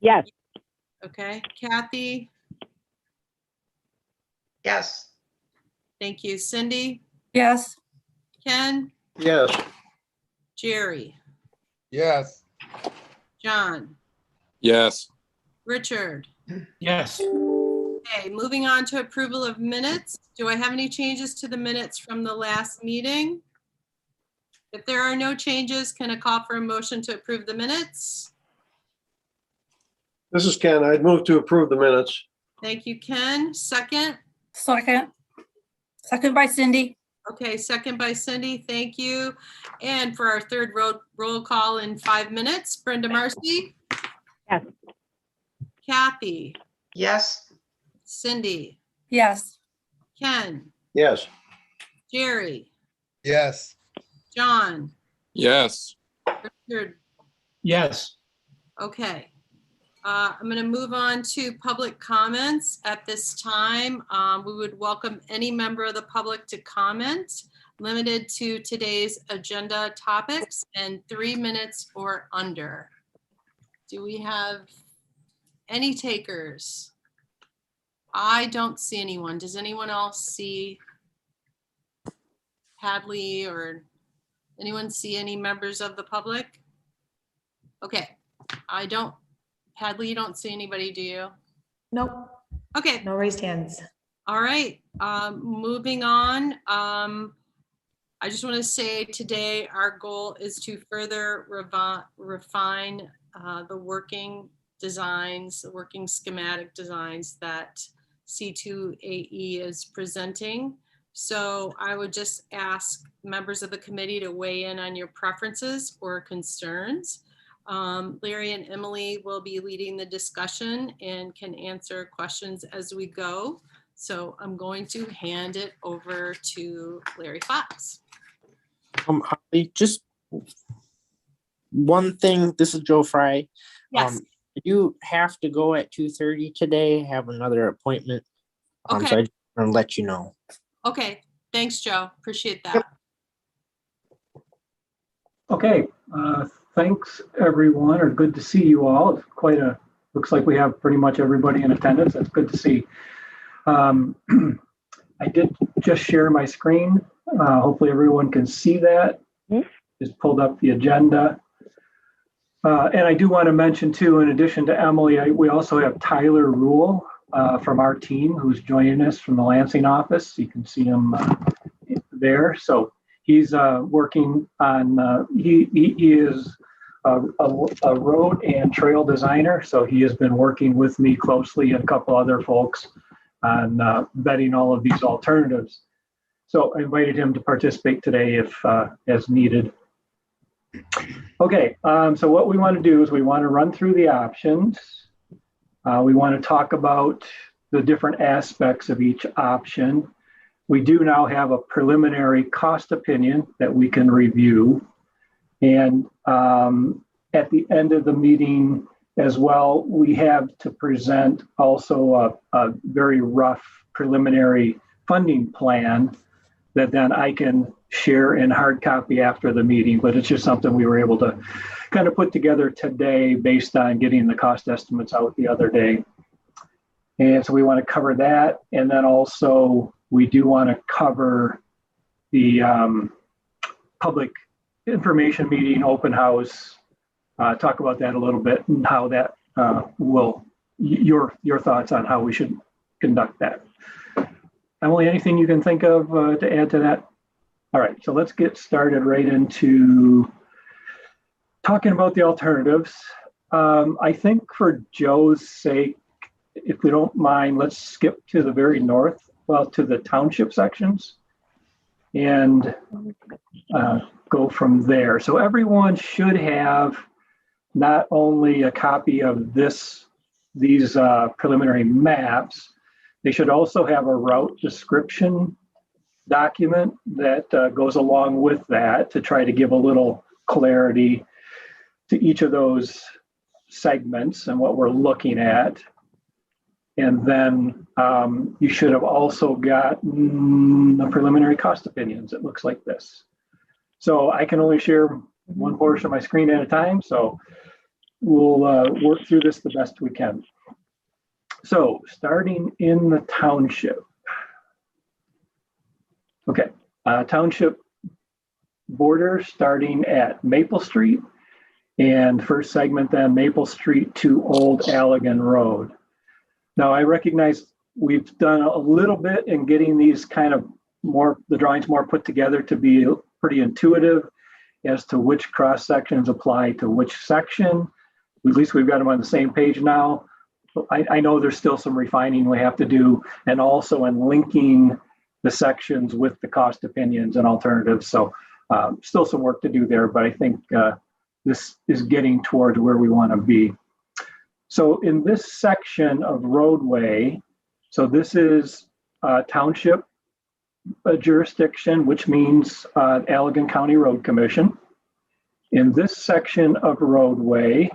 Yes. Okay, Kathy, Yes. thank you. Cindy, Yes. Ken, Yes. Jerry, Yes. John, Yes. Richard. Yes. Okay, moving on to approval of minutes. Do I have any changes to the minutes from the last meeting? If there are no changes, can I call for a motion to approve the minutes? This is Ken. I'd move to approve the minutes. Thank you, Ken. Second? Second. Second by Cindy. Okay, second by Cindy. Thank you. And for our third roll call in 5 minutes, Brenda Marcy? Yes. Kathy? Yes. Cindy? Yes. Ken? Yes. Jerry? Yes. John? Yes. Richard? Yes. Okay. I'm going to move on to public comments at this time. We would welcome any member of the public to comment, limited to today's agenda topics and 3 minutes or under. Do we have any takers? I don't see anyone. Does anyone else see Hadley or anyone see any members of the public? Okay, I don't. Hadley, you don't see anybody, do you? Nope, Okay, no raised hands. all right. Moving on. I just want to say today our goal is to further refine the working designs, the working schematic designs that C2AE is presenting. So I would just ask members of the committee to weigh in on your preferences or concerns. Larry and Emily will be leading the discussion and can answer questions as we go. So I'm going to hand it over to Larry Fox. Holly, just one thing. This is Joe Fry. Yes. You have to go at 2:30 today. Have another appointment. So Okay. I just want to let you know. Okay. Thanks, Joe. Appreciate that. Okay, thanks everyone, or good to see you all. It's quite a, looks like we have pretty much everybody in attendance. That's good to see. I did just share my screen. Hopefully everyone can see that. Just pulled up the agenda. And I do want to mention too, in addition to Emily, we also have Tyler Rule from our team who's joining us from the Lansing office. You can see him there. So he's working on, he is a road and trail designer. So he has been working with me closely and a couple other folks on vetting all of these alternatives. So I invited him to participate today if as needed. Okay, so what we want to do is we want to run through the options. We want to talk about the different aspects of each option. We do now have a preliminary cost opinion that we can review. And at the end of the meeting as well, we have to present also a very rough preliminary funding plan that then I can share in hard copy after the meeting, but it's just something we were able to kind of put together today based on getting the cost estimates out the other day. And so we want to cover that. And then also we do want to cover the public information meeting, open house, talk about that a little bit and how that will, your thoughts on how we should conduct that. Emily, anything you can think of to add to that? All right, so let's get started right into talking about the alternatives. I think for Joe's sake, if we don't mind, let's skip to the very north, well, to the township sections and go from there. So everyone should have not only a copy of these preliminary maps, they should also have a route description document that goes along with that to try to give a little clarity to each of those segments and what we're looking at. And then you should have also got the preliminary cost opinions. It looks like this. So I can only share one portion of my screen at a time. So we'll work through this the best we can. So starting in the township. Okay, township border starting at Maple Street, and first segment then Maple Street to Old Allegan Road. Now I recognize we've done a little bit in getting these kind of the drawings more put together to be pretty intuitive as to which cross sections apply to which section. At least we've got them on the same page now. I know there's still some refining we have to do, and also in linking the sections with the cost opinions and alternatives. So still some work to do there, but I think this is getting towards where we want to be. So in this section of roadway, so this is township jurisdiction, which means Allegan County Road Commission. In this section of roadway,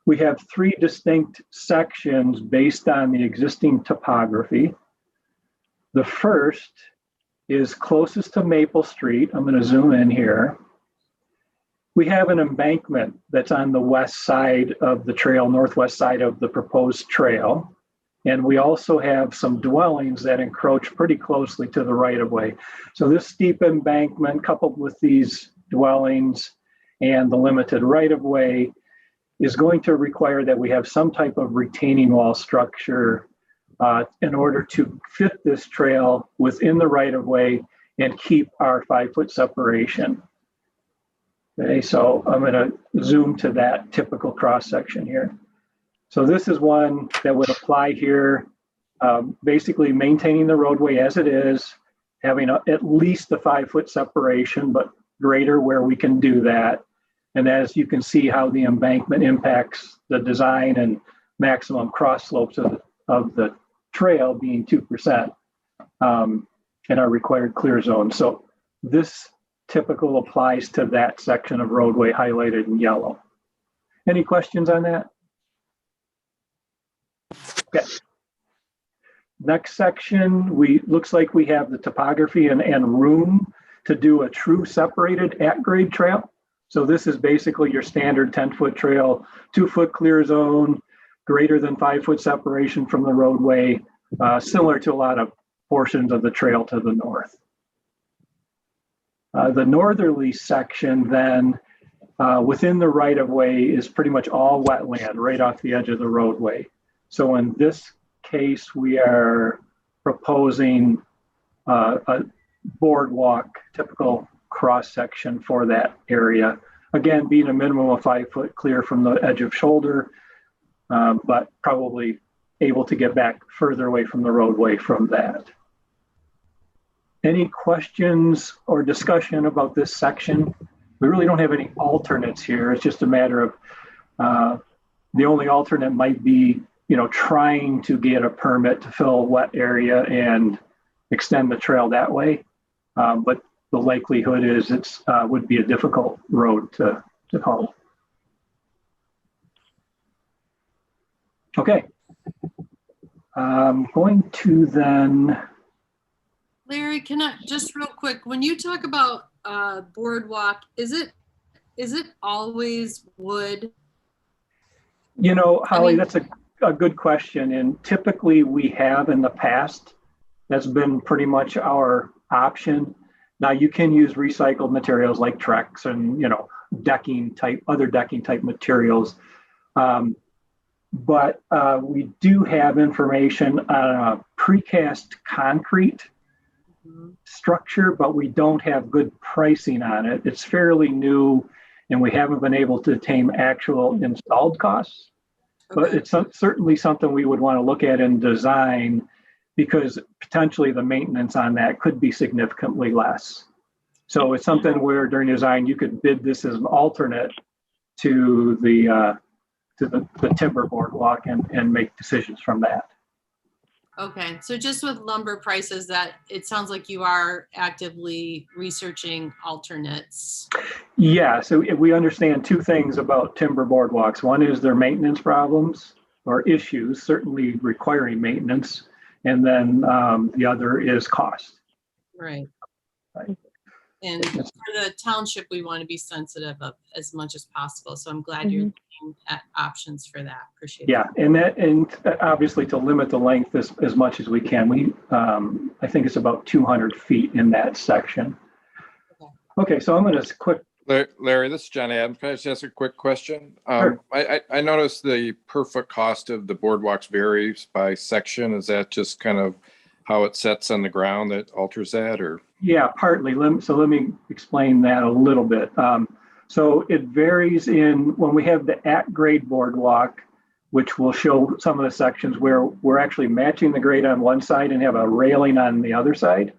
we have three distinct sections based on the existing topography. The first is closest to Maple Street. I'm going to zoom in here. We have an embankment that's on the west side of the trail, northwest side of the proposed trail. And we also have some dwellings that encroach pretty closely to the right of way. So this steep embankment coupled with these dwellings and the limited right of way is going to require that we have some type of retaining wall structure in order to fit this trail within the right of way and keep our 5-foot separation. Okay, so I'm going to zoom to that typical cross section here. So this is one that would apply here, basically maintaining the roadway as it is, having at least the 5-foot separation, but greater where we can do that. And as you can see how the embankment impacts the design and maximum cross slopes of the trail being 2% in our required clear zone. So this typical applies to that section of roadway highlighted in yellow. Any questions on that? Okay. Next section, looks like we have the topography and room to do a true separated at-grade trail. So this is basically your standard 10-foot trail, 2-foot clear zone, greater than 5-foot separation from the roadway, similar to a lot of portions of the trail to the north. The northerly section then, within the right-of-way is pretty much all wetland right off the edge of the roadway. So in this case, we are proposing a boardwalk, typical cross section for that area. Again, being a minimum of 5-foot clear from the edge of shoulder, but probably able to get back further away from the roadway from that. Any questions or discussion about this section? We really don't have any alternates here. It's just a matter of the only alternate might be, trying to get a permit to fill a wet area and extend the trail that way. But the likelihood is it's would be a difficult road to haul. Okay. I'm going to then. Larry, can I just real quick, when you talk about boardwalk, is it always wood? Holly, that's a good question. And typically we have in the past, that's been pretty much our option. Now you can use recycled materials like Trex and, other decking type materials. But we do have information on a precast concrete structure, but we don't have good pricing on it. It's fairly new and we haven't been able to attain actual installed costs. Okay. But it's certainly something we would want to look at in design because potentially the maintenance on that could be significantly less. So it's something where during design, you could bid this as an alternate to the timber boardwalk and make decisions from that. Okay, so just with lumber prices, that it sounds like you are actively researching alternates. Yeah, so we understand two things about timber boardwalks. One is their maintenance problems or issues, certainly requiring maintenance. And then the other is cost. Right. And for the township, we want to be sensitive of as much as possible. So I'm glad you're looking at options for that. Appreciate Yeah, and obviously to limit the length as much as we can. I think it's about 200 feet in that section. Okay, so I'm going to Larry, this is John Adams. Can I just ask a quick question? Sure. I noticed the per foot cost of the boardwalks varies by section. Is that just kind of how it sets on the ground that alters that, or? Yeah, partly. So let me explain that a little bit. So it varies when we have the at-grade boardwalk, which will show some of the sections where we're actually matching the grade on one side and have a railing on the other side.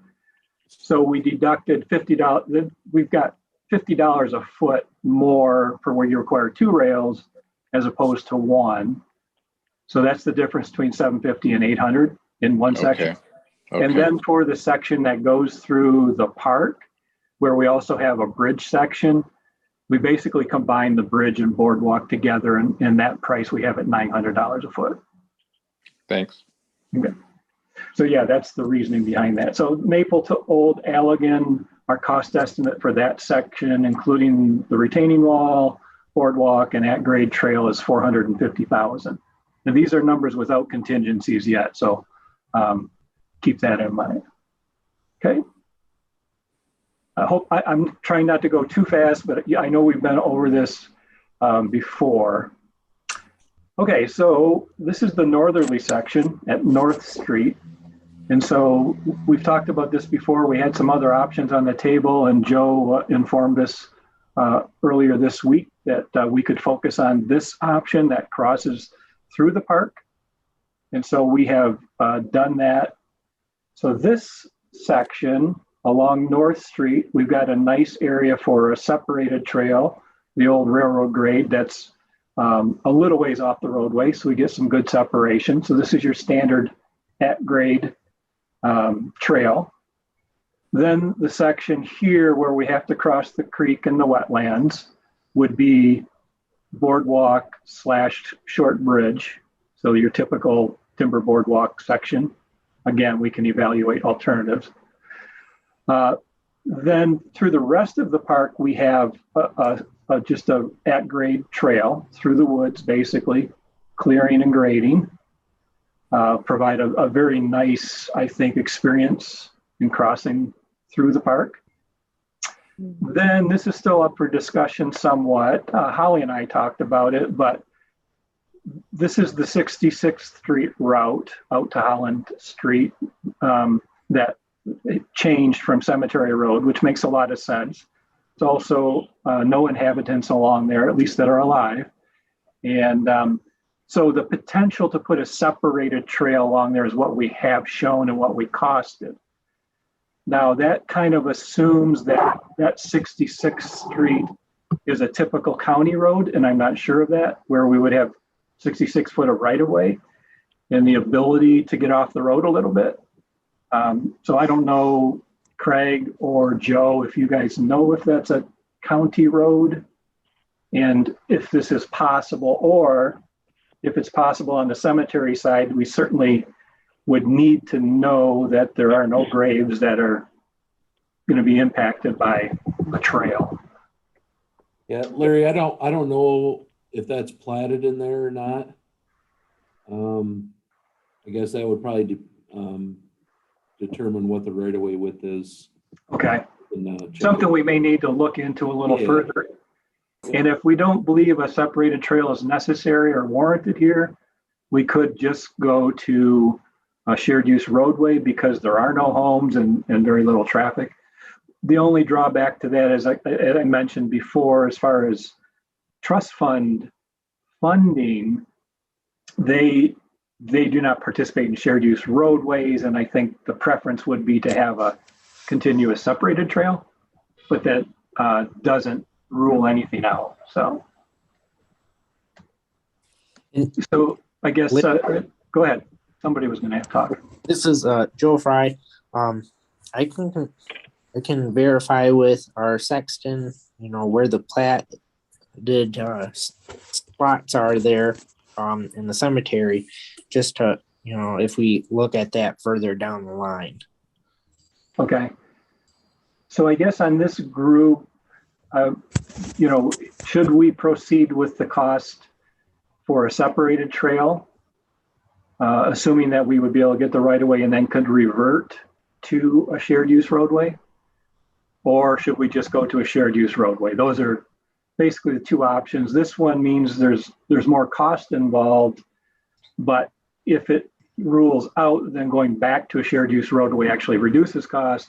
So we deducted $50. We've got $50 a foot more for where you require 2 rails as opposed to 1. So that's the difference between $750 and $800 in one section. Okay. And then for the section that goes through the park, where we also have a bridge section, we basically combine the bridge and boardwalk together, and that price we have at $900 a foot. Thanks. Okay. So yeah, that's the reasoning behind that. So Maple to Old Allegan, our cost estimate for that section, including the retaining wall, boardwalk, and at-grade trail, is $450,000. And these are numbers without contingencies yet, so keep that in mind. Okay. I'm trying not to go too fast, but I know we've been over this before. Okay, so this is the northerly section at North Street. And so we've talked about this before. We had some other options on the table, and Joe informed us earlier this week that we could focus on this option that crosses through the park. And so we have done that. So this section along North Street, we've got a nice area for a separated trail, the old railroad grade that's a little ways off the roadway, so we get some good separation. So this is your standard at grade trail. Then the section here where we have to cross the creek and the wetlands would be boardwalk / short bridge. So your typical timber boardwalk section. Again, we can evaluate alternatives. Then through the rest of the park, we have just a at-grade trail through the woods, basically, clearing and grading. Provide a very nice, I think, experience in crossing through the park. Then this is still up for discussion somewhat. Holly and I talked about it, but this is the 66th Street route out to Holland Street that changed from Cemetery Road, which makes a lot of sense. It's also no inhabitants along there, at least that are alive. And so the potential to put a separated trail along there is what we have shown and what we costed. Now that kind of assumes that 66th Street is a typical county road, and I'm not sure of that, where we would have 66 foot of right of way and the ability to get off the road a little bit. So I don't know, Craig or Joe, if you guys know if that's a county road and if this is possible, or if it's possible on the cemetery side, we certainly would need to know that there are no graves that are going to be impacted by a trail. Yeah, Larry, I don't know if that's platted in there or not. I guess that would probably determine what the right of way width is. Okay. Something we may need to look into a little further. And if we don't believe a separated trail is necessary or warranted here, we could just go to a shared use roadway because there are no homes and very little traffic. The only drawback to that is, as I mentioned before, as far as trust fund funding, they do not participate in shared use roadways. And I think the preference would be to have a continuous separated trail, but that doesn't rule anything out. So I guess, go ahead. Somebody was going to talk. This is Joe Fry. I can verify with our sexton, where the platted spots are there in the cemetery, just to, if we look at that further down the line. Okay. So I guess on this group, should we proceed with the cost for a separated trail? Assuming that we would be able to get the right of way and then could revert to a shared use roadway? Or should we just go to a shared use roadway? Those are basically the two options. This one means there's more cost involved, but if it rules out, then going back to a shared use roadway actually reduces cost.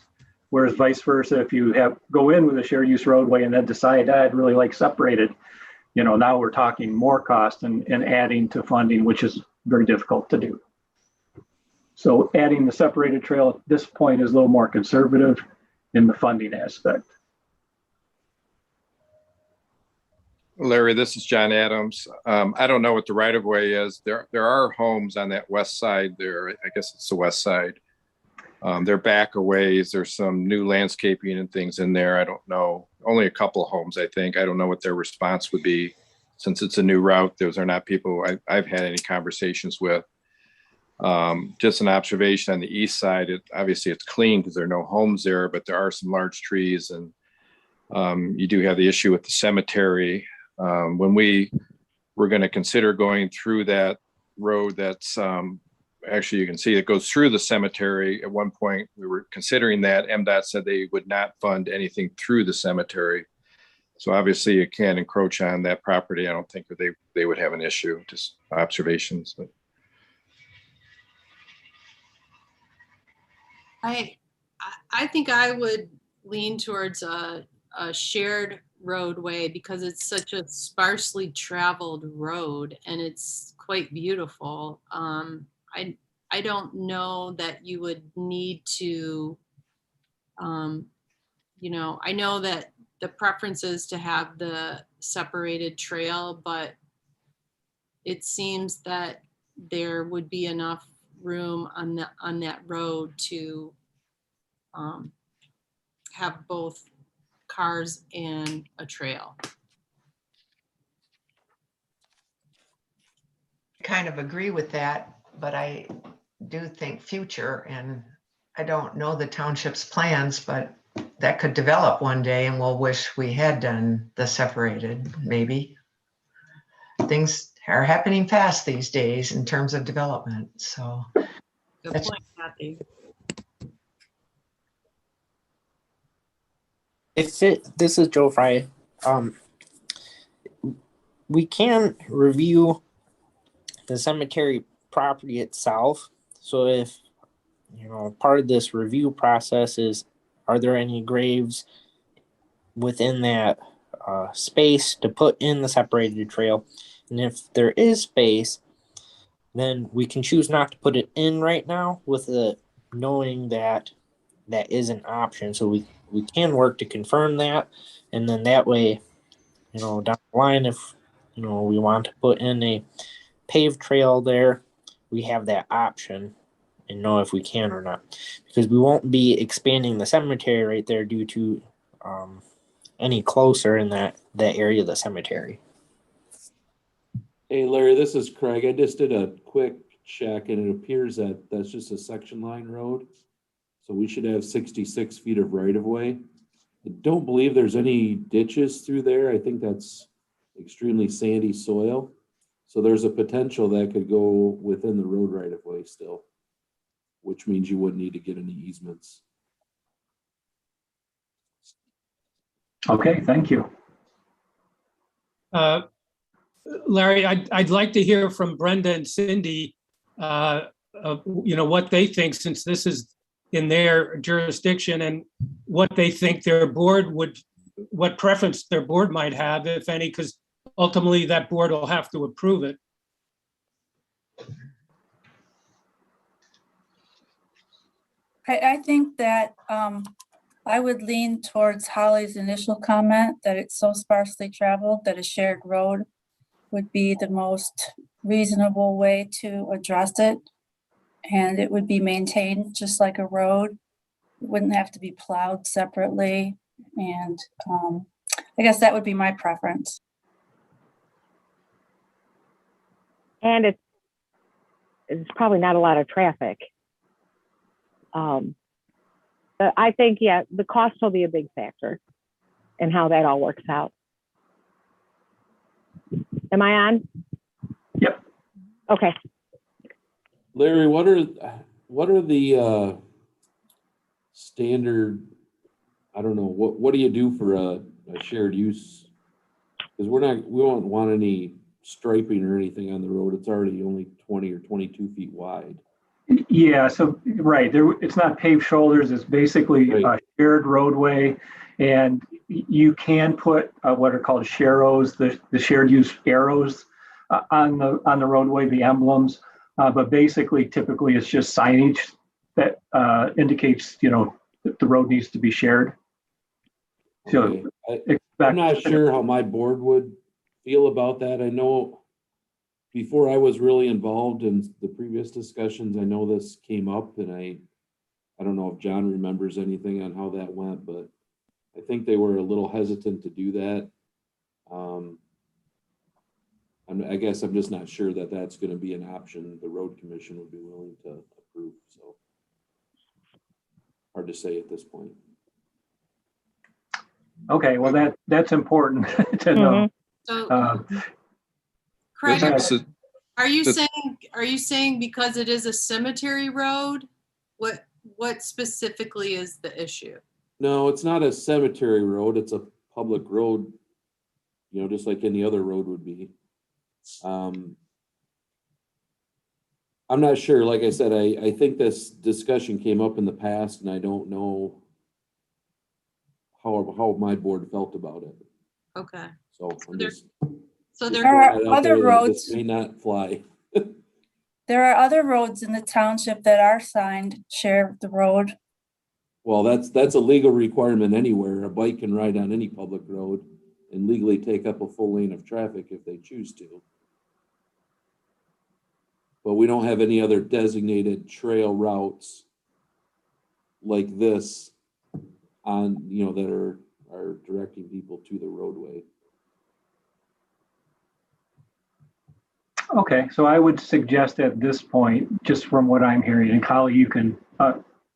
Whereas vice versa, if you go in with a shared use roadway and then decide I'd really like separated, now we're talking more cost and adding to funding, which is very difficult to do. So adding the separated trail at this point is a little more conservative in the funding aspect. Larry, this is John Adams. I don't know what the right of way is. There are homes on that west side there. I guess it's the west side. They're back a ways. There's some new landscaping and things in there. I don't know. Only a couple of homes, I think. I don't know what their response would be since it's a new route. Those are not people I've had any conversations with. Just an observation on the east side. Obviously it's clean because there are no homes there, but there are some large trees, and you do have the issue with the cemetery. When we were going to consider going through that road, that's actually, you can see it goes through the cemetery. At one point we were considering that. MDOT said they would not fund anything through the cemetery. So obviously you can't encroach on that property. I don't think that they would have an issue, just observations. But I think I would lean towards a shared roadway because it's such a sparsely traveled road and it's quite beautiful. I don't know that you would need to, I know that the preference is to have the separated trail, but it seems that there would be enough room on that road to have both cars and a trail. Kind of agree with that, but I do think future, and I don't know the township's plans, but that could develop one day and we'll wish we had done the separated, maybe. Things are happening fast these days in terms of development, so. Good That's- point, Kathy. This is Joe Fry. We can review the cemetery property itself. So if, part of this review process is, are there any graves within that space to put in the separated trail? And if there is space, then we can choose not to put it in right now with the knowing that that is an option. So we can work to confirm that. And then that way, down the line, if, we want to put in a paved trail there, we have that option and know if we can or not. Because we won't be expanding the cemetery right there due to any closer in that area of the cemetery. Hey, Larry, this is Craig. I just did a quick check and it appears that that's just a section line road. So we should have 66 feet of right of way. I don't believe there's any ditches through there. I think that's extremely sandy soil. So there's a potential that could go within the road right of way still, which means you wouldn't need to get any easements. Okay, thank you. Larry, I'd like to hear from Brenda and Cindy, what they think, since this is in their jurisdiction, and what they think their board what preference their board might have, if any, because ultimately that board will have to approve it. I think that I would lean towards Holly's initial comment that it's so sparsely traveled that a shared road would be the most reasonable way to address it. And it would be maintained just like a road. It wouldn't have to be plowed separately. And I guess that would be my preference. And it's probably not a lot of traffic. I think, yeah, the cost will be a big factor in how that all works out. Am I on? Yep. Okay. Larry, what are the standard, I don't know, what do you do for a shared use? Because we won't want any striping or anything on the road. It's already only 20 or 22 feet wide. Yeah, so, right, it's not paved shoulders, it's basically a Right. shared roadway. And you can put what are called sharrows, the shared use arrows on the roadway, the emblems. But basically, typically, it's just signage that indicates, that the road needs to be shared. Okay. So I'm not sure how my board would feel about that. I know before I was really involved in the previous discussions, I know this came up, and I don't know if John remembers anything on how that went, but I think they were a little hesitant to do that. I guess I'm just not sure that that's going to be an option the road commission would be willing to approve. So hard to say at this point. Okay, well, that's important to know. So Craig, This is- are you saying because it is a cemetery road? What specifically is the issue? No, it's not a cemetery road. It's a public road, just like any other road would be. I'm not sure. Like I said, I think this discussion came up in the past, and I don't know how my board felt about it. Okay. So I'm just So just there, There throwing are that out other there that this roads. may not fly. There are other roads in the township that are signed, share the road. Well, that's a legal requirement anywhere. A bike can ride on any public road and legally take up a full lane of traffic if they choose to. But we don't have any other designated trail routes like this on, that are directing people to the roadway. Okay, so I would suggest at this point, just from what I'm hearing, and Kyle, you can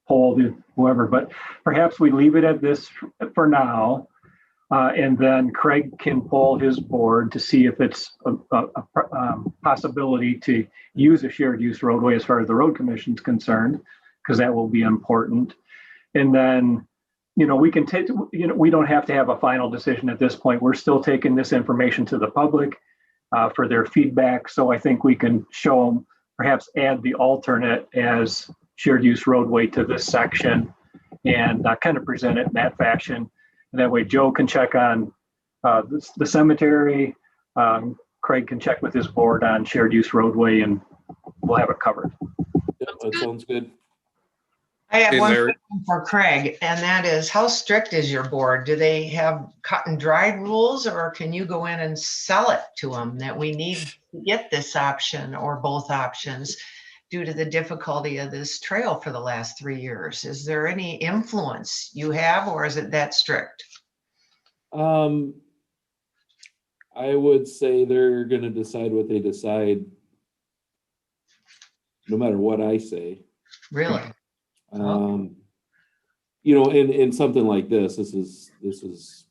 poll whoever, but perhaps we leave it at this for now. And then Craig can poll his board to see if it's a possibility to use a shared use roadway as far as the road commission is concerned, because that will be important. And then, we can take, we don't have to have a final decision at this point. We're still taking this information to the public for their feedback. So I think we can show them, perhaps add the alternate as shared use roadway to this section and kind of present it in that fashion. And that way Joe can check on the cemetery. Craig can check with his board on shared use roadway, and we'll have it covered. Yep, that sounds good. I have Hey, one Larry. question for Craig, and that is, how strict is your board? Do they have cut and dried rules, or can you go in and sell it to them that we need to get this option or both options due to the difficulty of this trail for the last 3 years? Is there any influence you have, or is it that strict? I would say they're going to decide what they decide, no matter what I say. Really? In something like this is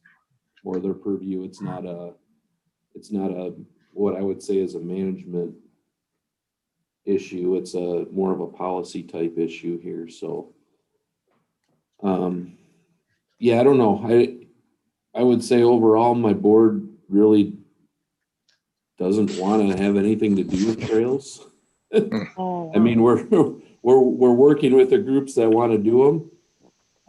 more their purview. It's not a what I would say is a management issue. It's a more of a policy type issue here. So, yeah, I don't know. I would say overall, my board really doesn't want to have anything to do with trails. Oh, I mean, we're working with the groups that want to do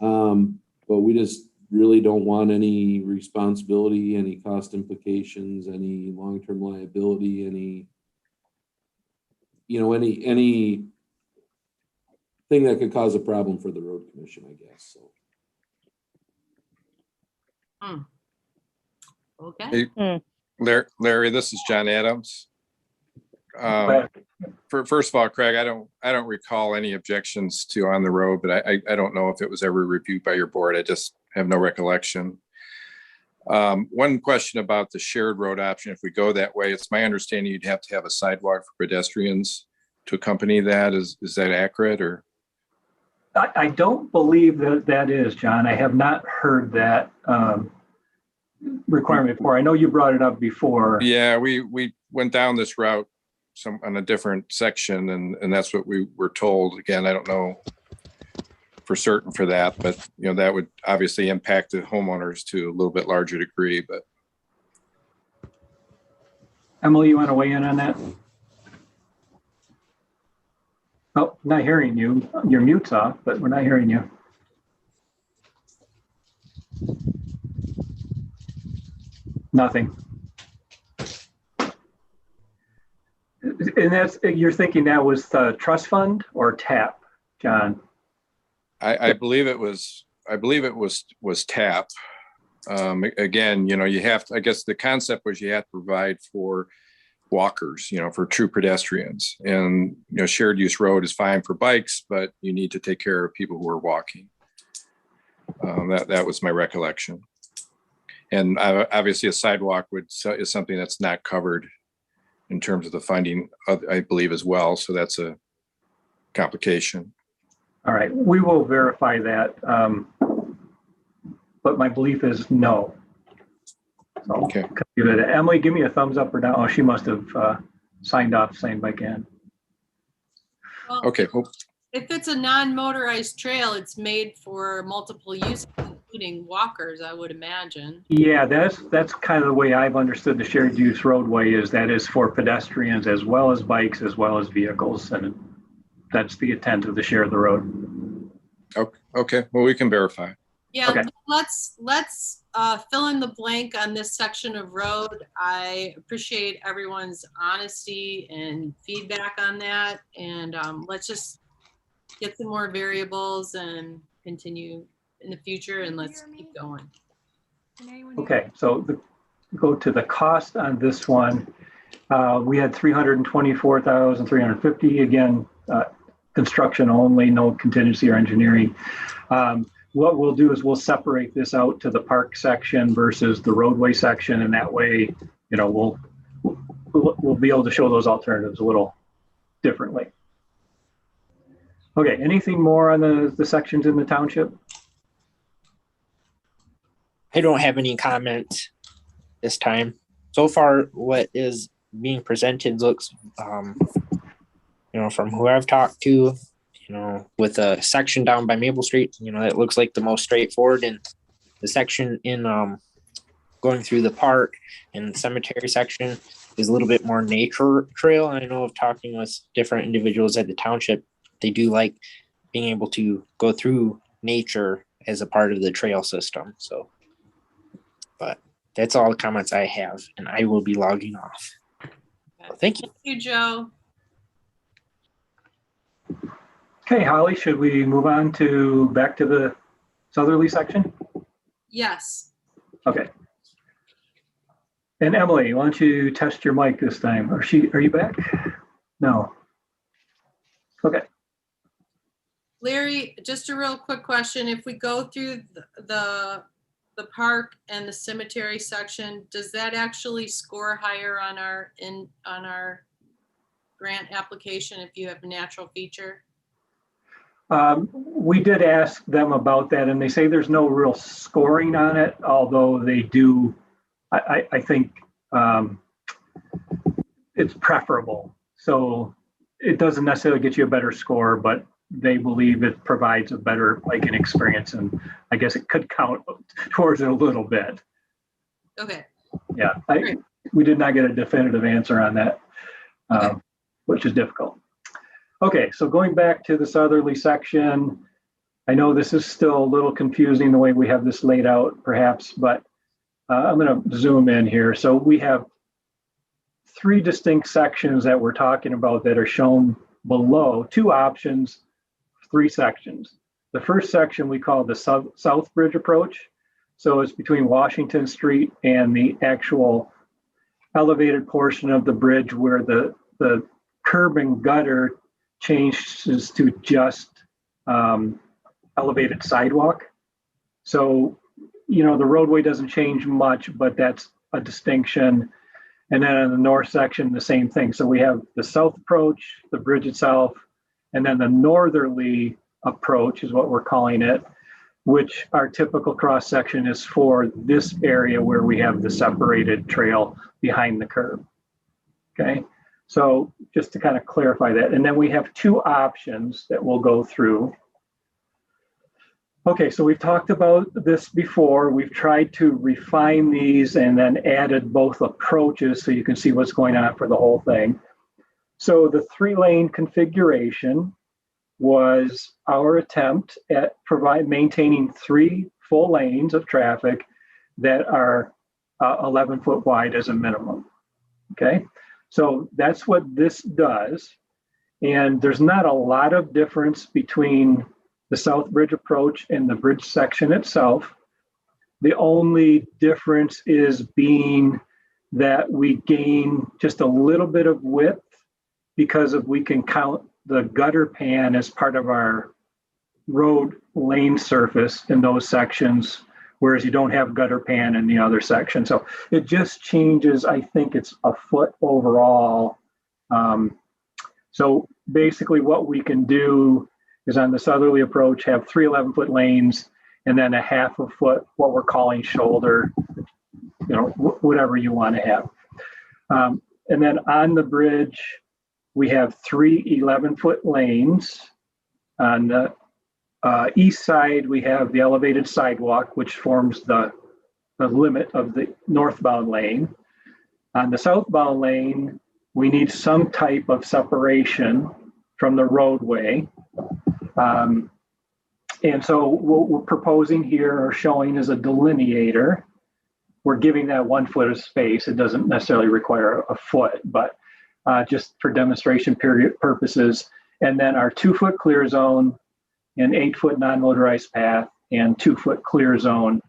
them, but we just really don't want any responsibility, any cost implications, any long-term liability, any thing that could cause a problem for the road commission, I guess. So. okay. Hey, Larry, this is John Adams. But First of all, Craig, I don't recall any objections to on the road, but I don't know if it was ever reviewed by your board. I just have no recollection. One question about the shared road option. If we go that way, it's my understanding you'd have to have a sidewalk for pedestrians to accompany that. Is that accurate, or? I don't believe that that is, John. I have not heard that requirement before. I know you brought it up before. Yeah, we went down this route on a different section, and that's what we were told. Again, I don't know for certain for that, but that would obviously impact the homeowners to a little bit larger degree. But Emily, you want to weigh in on that? Oh, not hearing you. Your mute's off, but we're not hearing you. Nothing. And you're thinking that was the trust fund or TAP, John? I believe it was TAP. Again, you have to, I guess the concept was you have to provide for walkers, for true pedestrians, and shared use road is fine for bikes, but you need to take care of people who are walking. That was my recollection. And obviously a sidewalk is something that's not covered in terms of the funding, I believe, as well. So that's a complication. All right, we will verify that. But my belief is no. So, okay. Emily, give me a thumbs up or down. Oh, she must have signed off saying I can. Well, Okay. Well, if it's a non-motorized trail, it's made for multiple uses, including walkers, I would imagine. Yeah, that's kind of the way I've understood the shared use roadway is that is for pedestrians as well as bikes as well as vehicles, and that's the intent of the share of the road. okay. Well, we can verify. Yeah, okay. let's fill in the blank on this section of road. I appreciate everyone's honesty and feedback on that, and let's just get some more variables and continue in the future, and let's keep going. Okay, so go to the cost on this one. We had 324,350. Again, construction only, no contingency or engineering. What we'll do is we'll separate this out to the park section versus the roadway section, and that way, we'll be able to show those alternatives a little differently. Okay, anything more on the sections in the township? I don't have any comment this time. So far, what is being presented looks, from who I've talked to, with a section down by Maple Street, it looks like the most straightforward, and the section in going through the park and the cemetery section is a little bit more nature trail. And I know of talking with different individuals at the township, they do like being able to go through nature as a part of the trail system. So, but that's all the comments I have, and I will be logging off. So, thank you. Thank you, Joe. Okay, Holly, should we move on back to the southerly section? Yes. Okay. And Emily, why don't you test your mic this time? Are you back? No. Okay. Larry, just a real quick question. If we go through the park and the cemetery section, does that actually score higher on our grant application if you have a natural feature? We did ask them about that, and they say there's no real scoring on it, although they do, I think it's preferable. So it doesn't necessarily get you a better score, but they believe it provides a better an experience, and I guess it could count towards it a little bit. Okay. Yeah, we did not get a definitive answer on that, Okay. Which is difficult. Okay, so going back to the southerly section, I know this is still a little confusing the way we have this laid out, perhaps, but I'm going to zoom in here. So we have 3 distinct sections that we're talking about that are shown below, 2 options, 3 sections. The first section we call the South Bridge approach. So it's between Washington Street and the actual elevated portion of the bridge where the curb and gutter changes to just elevated sidewalk. So, the roadway doesn't change much, but that's a distinction. And then in the north section, the same thing. So we have the south approach, the bridge itself, and then the northerly approach is what we're calling it, which our typical cross section is for this area where we have the separated trail behind the curb. Okay, so just to kind of clarify that. And then we have two options that we'll go through. Okay, so we've talked about this before. We've tried to refine these and then added both approaches so you can see what's going on for the whole thing. So the 3-lane configuration was our attempt at maintaining 3 full lanes of traffic that are 11 foot wide as a minimum. Okay, so that's what this does. And there's not a lot of difference between the South Bridge approach and the bridge section itself. The only difference is being that we gain just a little bit of width because we can count the gutter pan as part of our road lane surface in those sections, whereas you don't have gutter pan in the other section. So it just changes, I think it's a foot overall. So basically what we can do is on the southerly approach, have 3 11-foot lanes and then a half a foot, what we're calling shoulder, whatever you want to have. And then on the bridge, we have 3 11-foot lanes. On the east side, we have the elevated sidewalk, which forms the limit of the northbound lane. On the southbound lane, we need some type of separation from the roadway. And so what we're proposing here or showing is a delineator. We're giving that 1 foot of space. It doesn't necessarily require a foot, but just for demonstration period purposes. And then our 2 foot clear zone, an 8 foot non-motorized path, and 2 foot clear zone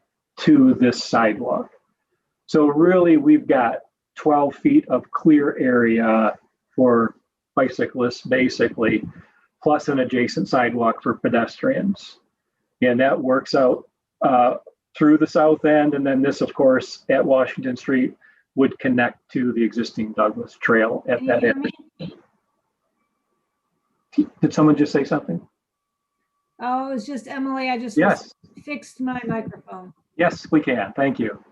to this sidewalk. So really we've got 12 feet of clear area for bicyclists basically, plus an adjacent sidewalk for pedestrians. And that works out through the south end. And then this, of course, at Washington Street would connect to the existing Douglas Trail at that end. Did someone just say something? Oh, it's just Emily. I just fixed my microphone. Yes, we can. Thank you.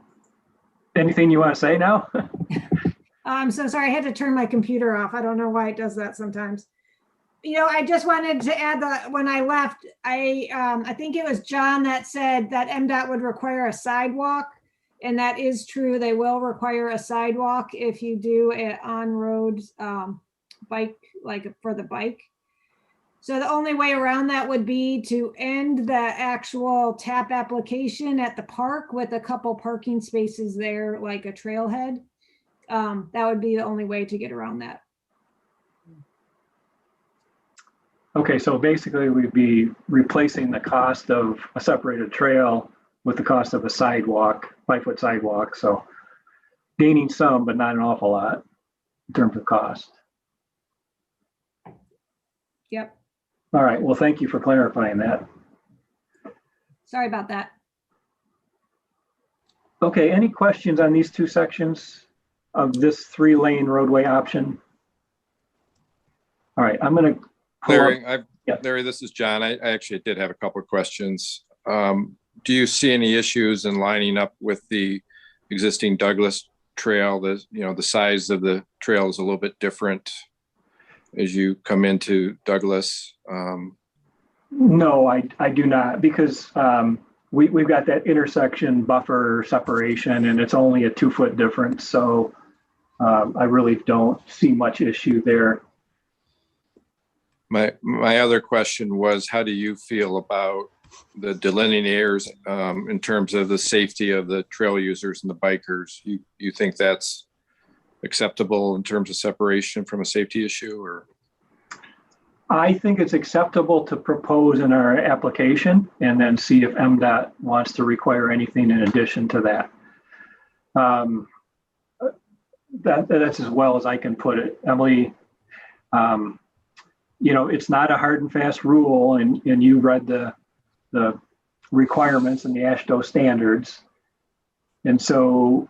Anything you want to say now? I'm so sorry. I had to turn my computer off. I don't know why it does that sometimes. I just wanted to add that when I left, I think it was John that said that MDOT would require a sidewalk. And that is true. They will require a sidewalk if you do it on-road bike, like for the bike. So the only way around that would be to end the actual tap application at the park with a couple parking spaces there, like a trailhead. That would be the only way to get around that. Okay, so basically we'd be replacing the cost of a separated trail with the cost of a sidewalk, 5 foot sidewalk. So gaining some, but not an awful lot in terms of cost. Yep. All right, well, thank you for clarifying that. Sorry about that. Okay, any questions on these 2 sections of this 3-lane roadway option? All right, I'm going to Larry, Larry, this is John. I actually did have a couple of questions. Do you see any issues in lining up with the existing Douglas Trail? The size of the trail is a little bit different as you come into Douglas. No, I do not, because we've got that intersection buffer separation and it's only a 2 foot difference. So I really don't see much issue there. My other question was, how do you feel about the delineators in terms of the safety of the trail users and the bikers? You think that's acceptable in terms of separation from a safety issue, or? I think it's acceptable to propose in our application and then see if MDOT wants to require anything in addition to that. That's as well as I can put it, Emily. It's not a hard and fast rule, and you read the requirements and the AASHTO standards. And so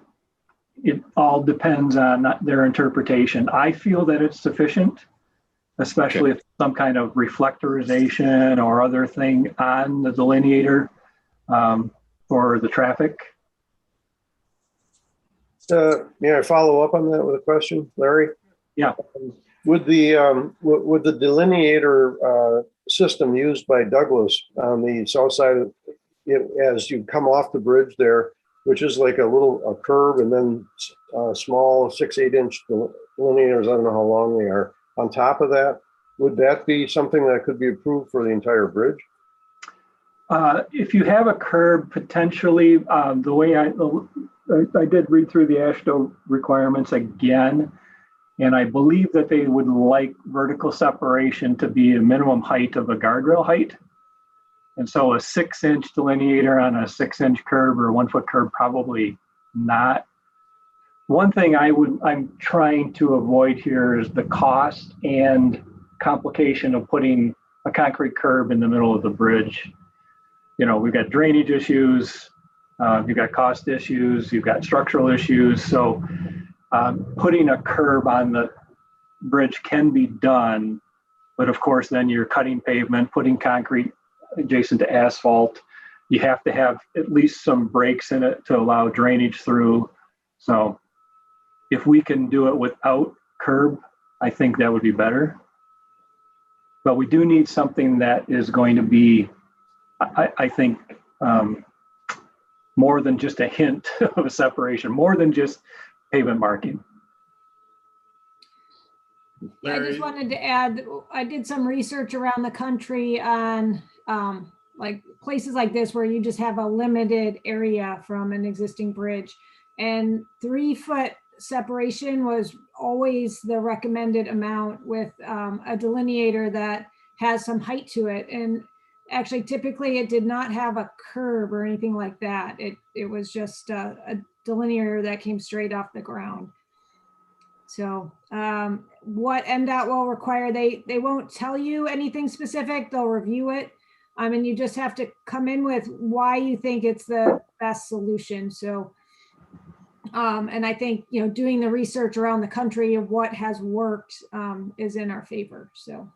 it all depends on their interpretation. I feel that it's sufficient especially if some kind of reflectorization or other thing on the delineator for the traffic. May I follow up on that with a question, Larry? Yeah. Would the delineator system used by Douglas on the south side of it, as you come off the bridge there, which is like a curb and then small 6-8 inch delineators, I don't know how long they are, on top of that, would that be something that could be approved for the entire bridge? If you have a curb, potentially, the way I did read through the AASHTO requirements again, and I believe that they would like vertical separation to be a minimum height of a guardrail height. And so a 6-inch delineator on a 6-inch curb or a 1-foot curb, probably not. One thing I'm trying to avoid here is the cost and complication of putting a concrete curb in the middle of the bridge. You know, we've got drainage issues, you've got cost issues, you've got structural issues. So putting a curb on the bridge can be done, but of course, then you're cutting pavement, putting concrete adjacent to asphalt. You have to have at least some breaks in it to allow drainage through. So if we can do it without curb, I think that would be better. But we do need something that is going to be, I think, more than just a hint of a separation, more than just pavement marking. I just wanted to add, I did some research around the country on like places like this where you just have a limited area from an existing bridge, and 3-foot separation was always the recommended amount with a delineator that has some height to it. And actually, typically it did not have a curb or anything like that. It was just a delineator that came straight off the ground. So what MDOT will require, they won't tell you anything specific, they'll review it. And you just have to come in with why you think it's the best solution. So, and I think, you know, doing the research around the country of what has worked is in our favor, so.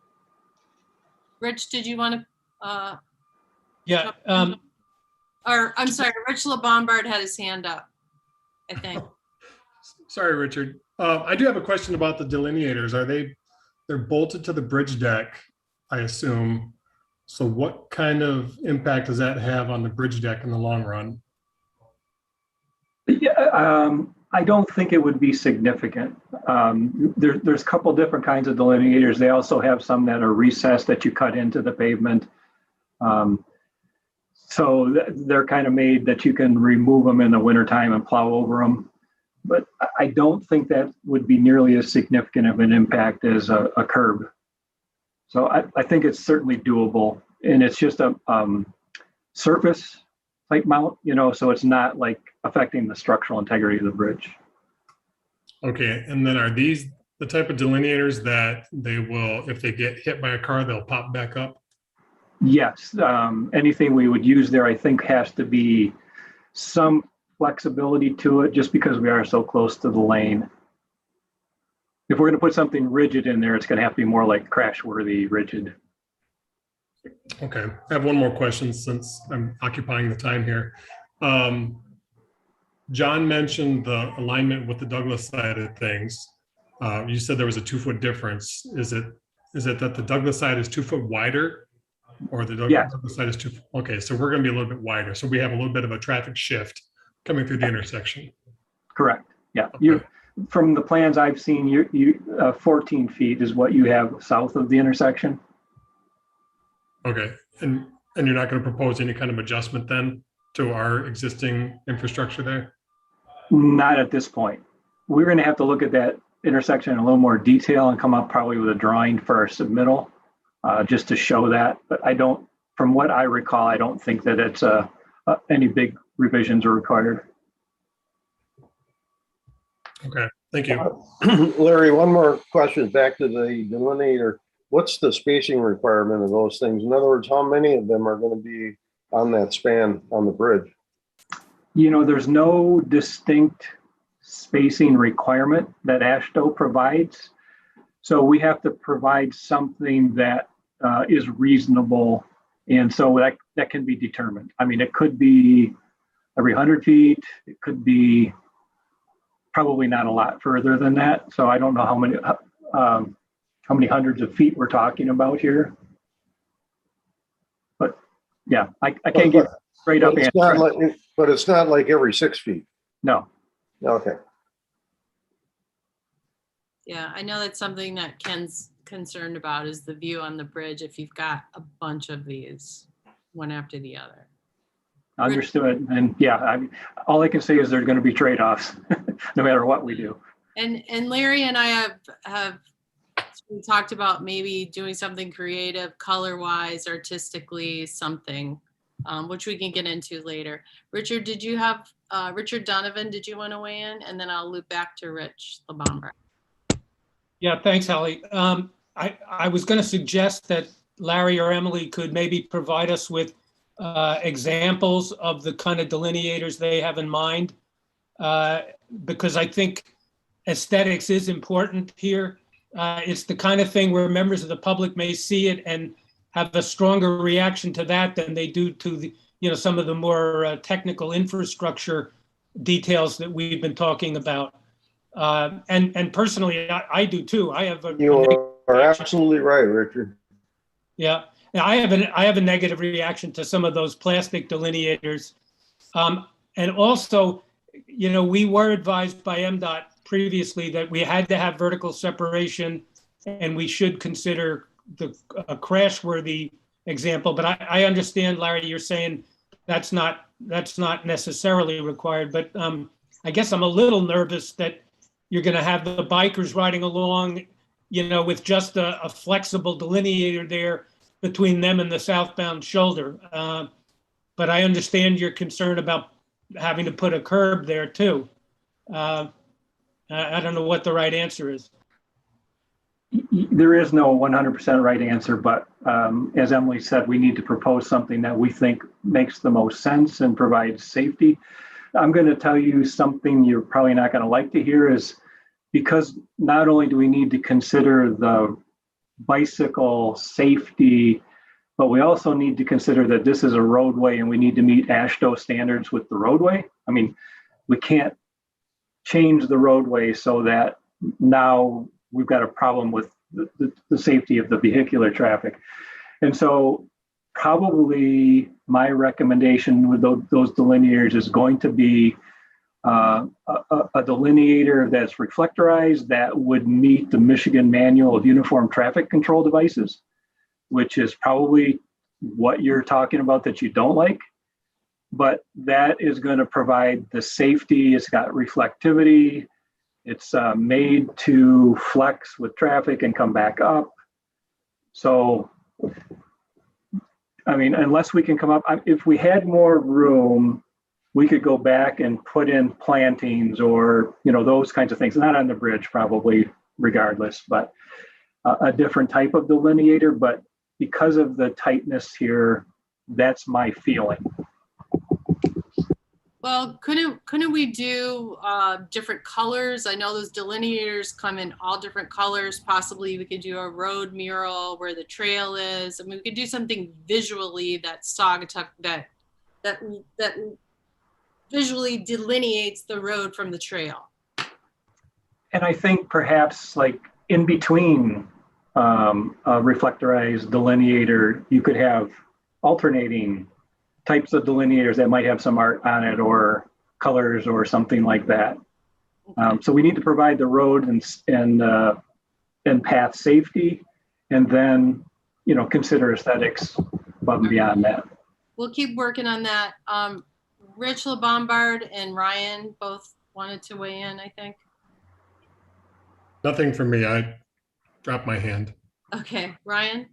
Rich, did you want to? Yeah. Or I'm sorry, Rich LeBombard had his hand up, I think. Sorry, Richard. I do have a question about the delineators. They're bolted to the bridge deck, I assume. So what kind of impact does that have on the bridge deck in the long run? Yeah, I don't think it would be significant. There's a couple different kinds of delineators. They also have some that are recessed that you cut into the pavement. So they're kind of made that you can remove them in the wintertime and plow over them. But I don't think that would be nearly as significant of an impact as a curb. So I think it's certainly doable, and it's just a surface type mount, you know, so it's not like affecting the structural integrity of the bridge. Okay, and then are these the type of delineators that they will, if they get hit by a car, they'll pop back up? Yes, anything we would use there, I think, has to be some flexibility to it, just because we are so close to the lane. If we're going to put something rigid in there, it's going to have to be more like crash-worthy rigid. Okay, I have one more question since I'm occupying the time here. John mentioned the alignment with the Douglas side of things. You said there was a 2-foot difference. Is it that the Douglas side is 2 foot wider, or the Douglas side is 2? Okay, so we're going to be a little bit wider. So we have a little bit of a traffic shift coming through the intersection. Correct. Yeah. Okay. From the plans I've seen, you 14 feet is what you have south of the intersection. Okay, and you're not going to propose any kind of adjustment then to our existing infrastructure there? Not at this point. We're going to have to look at that intersection in a little more detail and come up probably with a drawing for our submittal, just to show that. But I don't, from what I recall, I don't think that it's any big revisions are required. Okay, thank you. Larry, one more question back to the delineator. What's the spacing requirement of those things? In other words, how many of them are going to be on that span on the bridge? You know, there's no distinct spacing requirement that AASHTO provides. So we have to provide something that is reasonable. And so that can be determined. I mean, it could be every 100 feet. It could be probably not a lot further than that. So I don't know how many hundreds of feet we're talking about here. But yeah, I can't give straight up answer. But it's not like every 6 feet. No. Okay. Yeah, I know that's something that Ken's concerned about is the view on the bridge if you've got a bunch of these, one after the other. Understood. And yeah, all I can say is there's going to be trade-offs no matter what we do. And Larry and I have talked about maybe doing something creative, color-wise, artistically, something, which we can get into later. Richard, did you have, Richard Donovan, did you want to weigh in? And then I'll loop back to Rich LeBombard. Yeah, thanks, Holly. I was going to suggest that Larry or Emily could maybe provide us with examples of the kind of delineators they have in mind, because I think aesthetics is important here. It's the kind of thing where members of the public may see it and have a stronger reaction to that than they do to the, some of the more technical infrastructure details that we've been talking about. And personally, I do too. I have You are absolutely right, Richard. Yeah, I have a negative reaction to some of those plastic delineators, and also, we were advised by MDOT previously that we had to have vertical separation, and we should consider a crash-worthy example. But I understand, Larry, you're saying that's not necessarily required. But I guess I'm a little nervous that you're going to have the bikers riding along, with just a flexible delineator there between them and the southbound shoulder. But I understand your concern about having to put a curb there too. I don't know what the right answer is. There is no 100% right answer, but as Emily said, we need to propose something that we think makes the most sense and provides safety. I'm going to tell you something you're probably not going to like to hear is because not only do we need to consider the bicycle safety, but we also need to consider that this is a roadway and we need to meet AASHTO standards with the roadway. I mean, we can't change the roadway so that now we've got a problem with the safety of the vehicular traffic. And so probably my recommendation with those delineators is going to be a delineator that's reflectorized that would meet the Michigan Manual of Uniform Traffic Control Devices, which is probably what you're talking about that you don't like. But that is going to provide the safety. It's got reflectivity. It's made to flex with traffic and come back up. So, I mean, unless we can come up, if we had more room, we could go back and put in plantings or, those kinds of things. Not on the bridge, probably, regardless, but a different type of delineator. But because of the tightness here, that's my feeling. Well, couldn't we do different colors? I know those delineators come in all different colors. Possibly we could do a road mural where the trail is. I mean, we could do something visually that Saugatuck that visually delineates the road from the trail. And I think perhaps like in between a reflectorized delineator, you could have alternating types of delineators that might have some art on it or colors or something like that. So we need to provide the road and path safety, and then consider aesthetics above and beyond that. We'll keep working on that. Rich LeBombard and Ryan both wanted to weigh in, I think. Nothing from me. I dropped my hand. Okay, Ryan.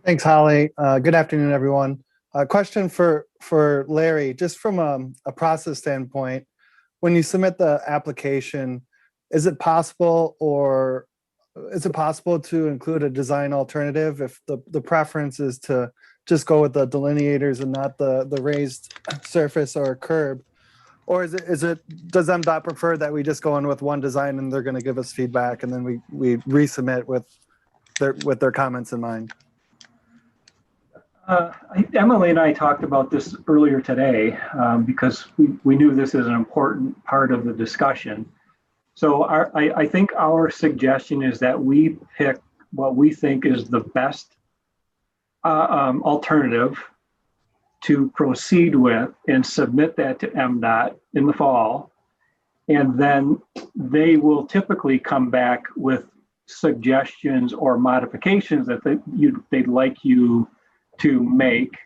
Thanks, Holly. Good afternoon, everyone. A question for Larry, just from a process standpoint, when you submit the application, is it possible to include a design alternative if the preference is to just go with the delineators and not the raised surface or curb? Or does MDOT prefer that we just go in with one design and they're going to give us feedback and then we resubmit with their comments in mind? Emily and I talked about this earlier today because we knew this is an important part of the discussion. So I think our suggestion is that we pick what we think is the best alternative to proceed with and submit that to MDOT in the fall. And then they will typically come back with suggestions or modifications that they'd like you to make.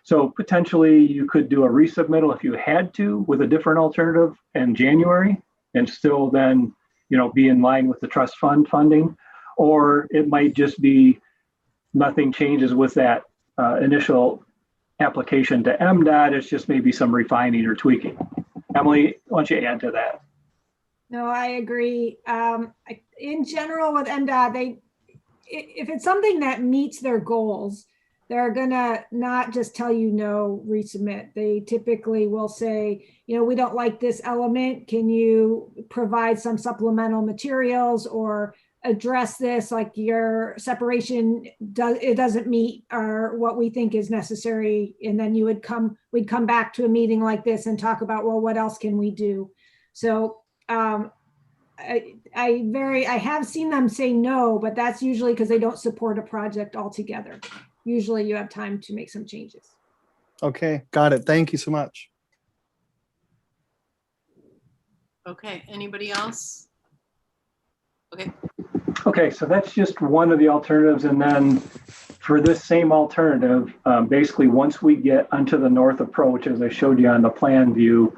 So potentially you could do a resubmittal if you had to with a different alternative in January and still then, be in line with the trust fund funding, or it might just be nothing changes with that initial application to MDOT. It's just maybe some refining or tweaking. Emily, why don't you add to that? No, I agree. In general with MDOT, if it's something that meets their goals, they're gonna not just tell you no, resubmit. They typically will say, we don't like this element. Can you provide some supplemental materials or address this, like your separation doesn't meet or what we think is necessary. And then we'd come back to a meeting like this and talk about, well, what else can we do? So I have seen them say no, but that's usually because they don't support a project altogether. Usually you have time to make some changes. Okay, got it. Thank you so much. Okay, anybody else? Okay, so that's just one of the alternatives. And then for this same alternative, basically once we get onto the north approach, as I showed you on the plan view,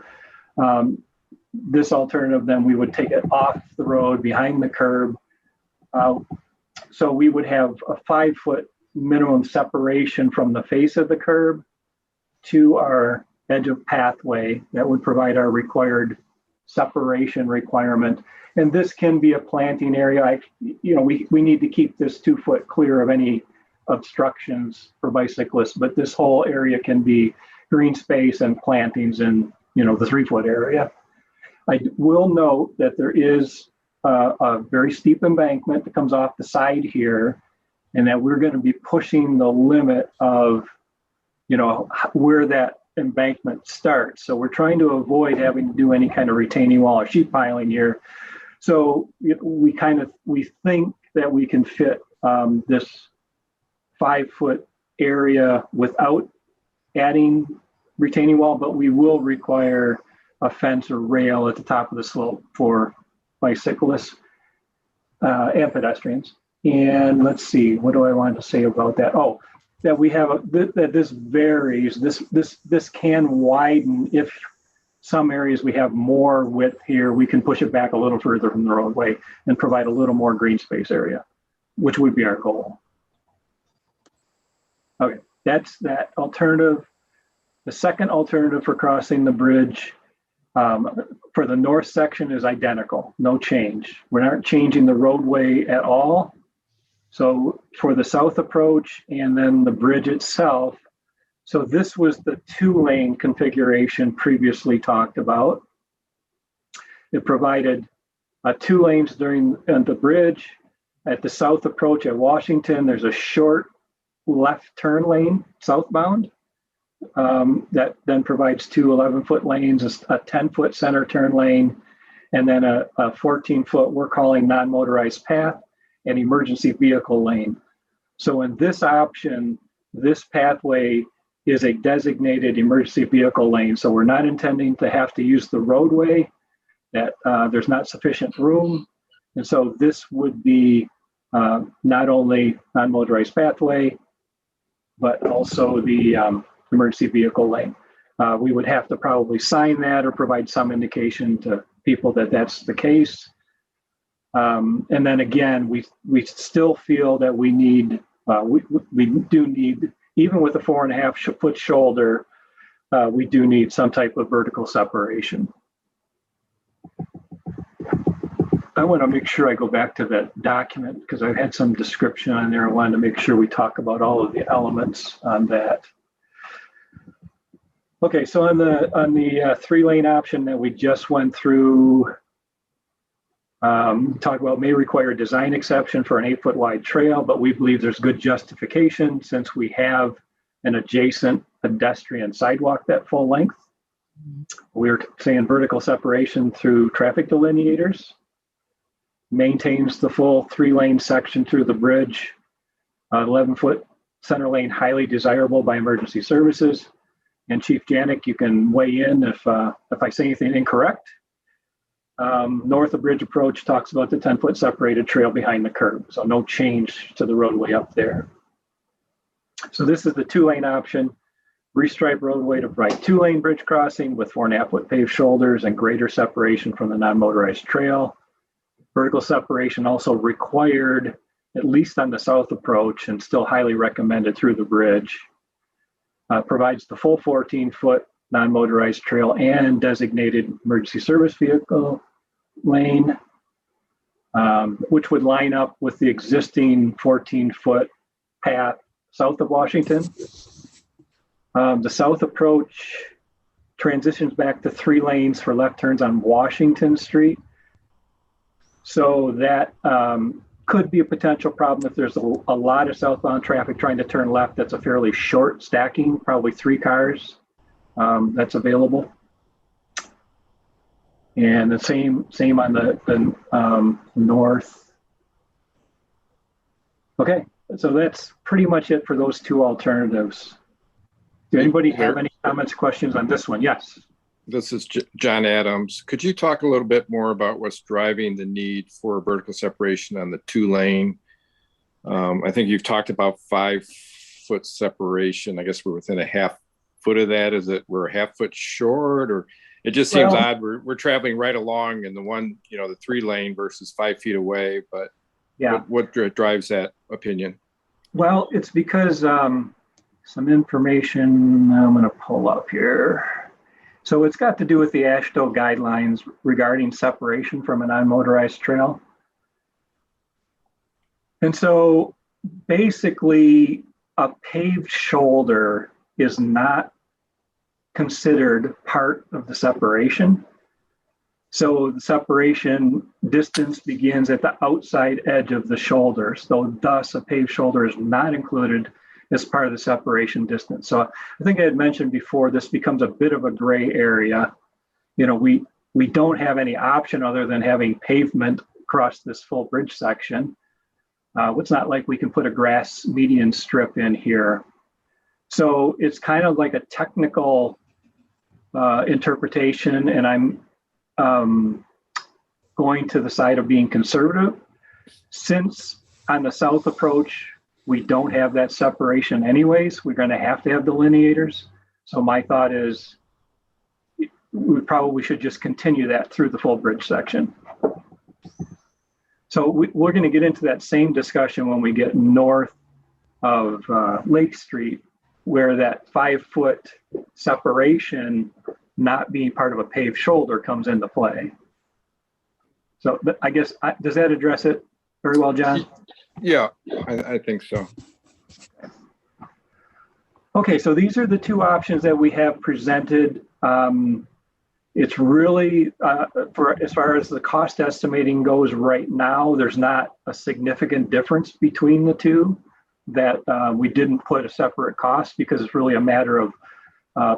this alternative, then we would take it off the road behind the curb. So we would have a 5-foot minimum separation from the face of the curb to our edge of pathway that would provide our required separation requirement. And this can be a planting area. We need to keep this 2 foot clear of any obstructions for bicyclists, but this whole area can be green space and plantings in, the 3 foot area. I will note that there is a very steep embankment that comes off the side here, and that we're going to be pushing the limit of, where that embankment starts. So we're trying to avoid having to do any kind of retaining wall or sheet piling here. So we think that we can fit this 5 foot area without adding retaining wall, but we will require a fence or rail at the top of the slope for bicyclists and pedestrians. And let's see, what do I want to say about that? Oh, that we have that this varies. This can widen if some areas we have more width here. We can push it back a little further from the roadway and provide a little more green space area, which would be our goal. Okay, that's that alternative. The second alternative for crossing the bridge for the north section is identical, no change. We're not changing the roadway at all. So for the south approach and then the bridge itself, so this was the 2-lane configuration previously talked about. It provided 2 lanes during the bridge. At the south approach at Washington, there's a short left turn lane southbound that then provides 2 11-foot lanes, a 10-foot center turn lane, and then a 14-foot we're calling non-motorized path and emergency vehicle lane. So in this option, this pathway is a designated emergency vehicle lane. So we're not intending to have to use the roadway, that there's not sufficient room. And so this would be not only non-motorized pathway, but also the emergency vehicle lane. We would have to probably sign that or provide some indication to people that that's the case. And then again, we still feel that we need, we do need, even with a 4.5 foot shoulder, we do need some type of vertical separation. I want to make sure I go back to that document because I've had some description on there. I wanted to make sure we talk about all of the elements on that. Okay, so on the 3-lane option that we just went through, talk about may require a design exception for an 8-foot wide trail, but we believe there's good justification since we have an adjacent pedestrian sidewalk that full length. We're saying vertical separation through traffic delineators, maintains the full 3-lane section through the bridge, 11-foot center lane highly desirable by emergency services. And Chief Janik, you can weigh in if I say anything incorrect. North of bridge approach talks about the 10-foot separated trail behind the curb. So no change to the roadway up there. So this is the 2-lane option. Restripe roadway to provide 2-lane bridge crossing with 4.5-foot paved shoulders and greater separation from the non-motorized trail. Vertical separation also required, at least on the south approach, and still highly recommended through the bridge. Provides the full 14-foot non-motorized trail and designated emergency service vehicle lane, which would line up with the existing 14-foot path south of Washington. The south approach transitions back to 3 lanes for left turns on Washington Street. So that could be a potential problem if there's a lot of southbound traffic trying to turn left. That's a fairly short stacking, probably 3 cars that's available. And the same on the north. Okay, so that's pretty much it for those 2 alternatives. Do anybody have any comments, questions on this one? Yes. This is John Adams. Could you talk a little bit more about what's driving the need for vertical separation on the 2-lane? I think you've talked about 5-foot separation. I guess we're within a half foot of that. Is it we're a half foot short, or it just seems odd? We're traveling right along in the one, the 3-lane versus 5 feet away. But yeah, what drives that opinion? Well, it's because some information I'm going to pull up here. So it's got to do with the AASHTO guidelines regarding separation from a non-motorized trail. And so basically a paved shoulder is not considered part of the separation. So the separation distance begins at the outside edge of the shoulder. So thus a paved shoulder is not included as part of the separation distance. So I think I had mentioned before, this becomes a bit of a gray area. We don't have any option other than having pavement across this full bridge section. It's not like we can put a grass median strip in here. So it's kind of like a technical interpretation, and I'm going to the side of being conservative. Since on the south approach, we don't have that separation anyways, we're going to have delineators. So my thought is we probably should just continue that through the full bridge section. So we're going to get into that same discussion when we get north of Lake Street, where that 5-foot separation not being part of a paved shoulder comes into play. So I guess, does that address it very well, John? Yeah, I think so. Okay, so these are the 2 options that we have presented. It's really, for as far as the cost estimating goes right now, there's not a significant difference between the 2 that we didn't put a separate cost, because it's really a matter of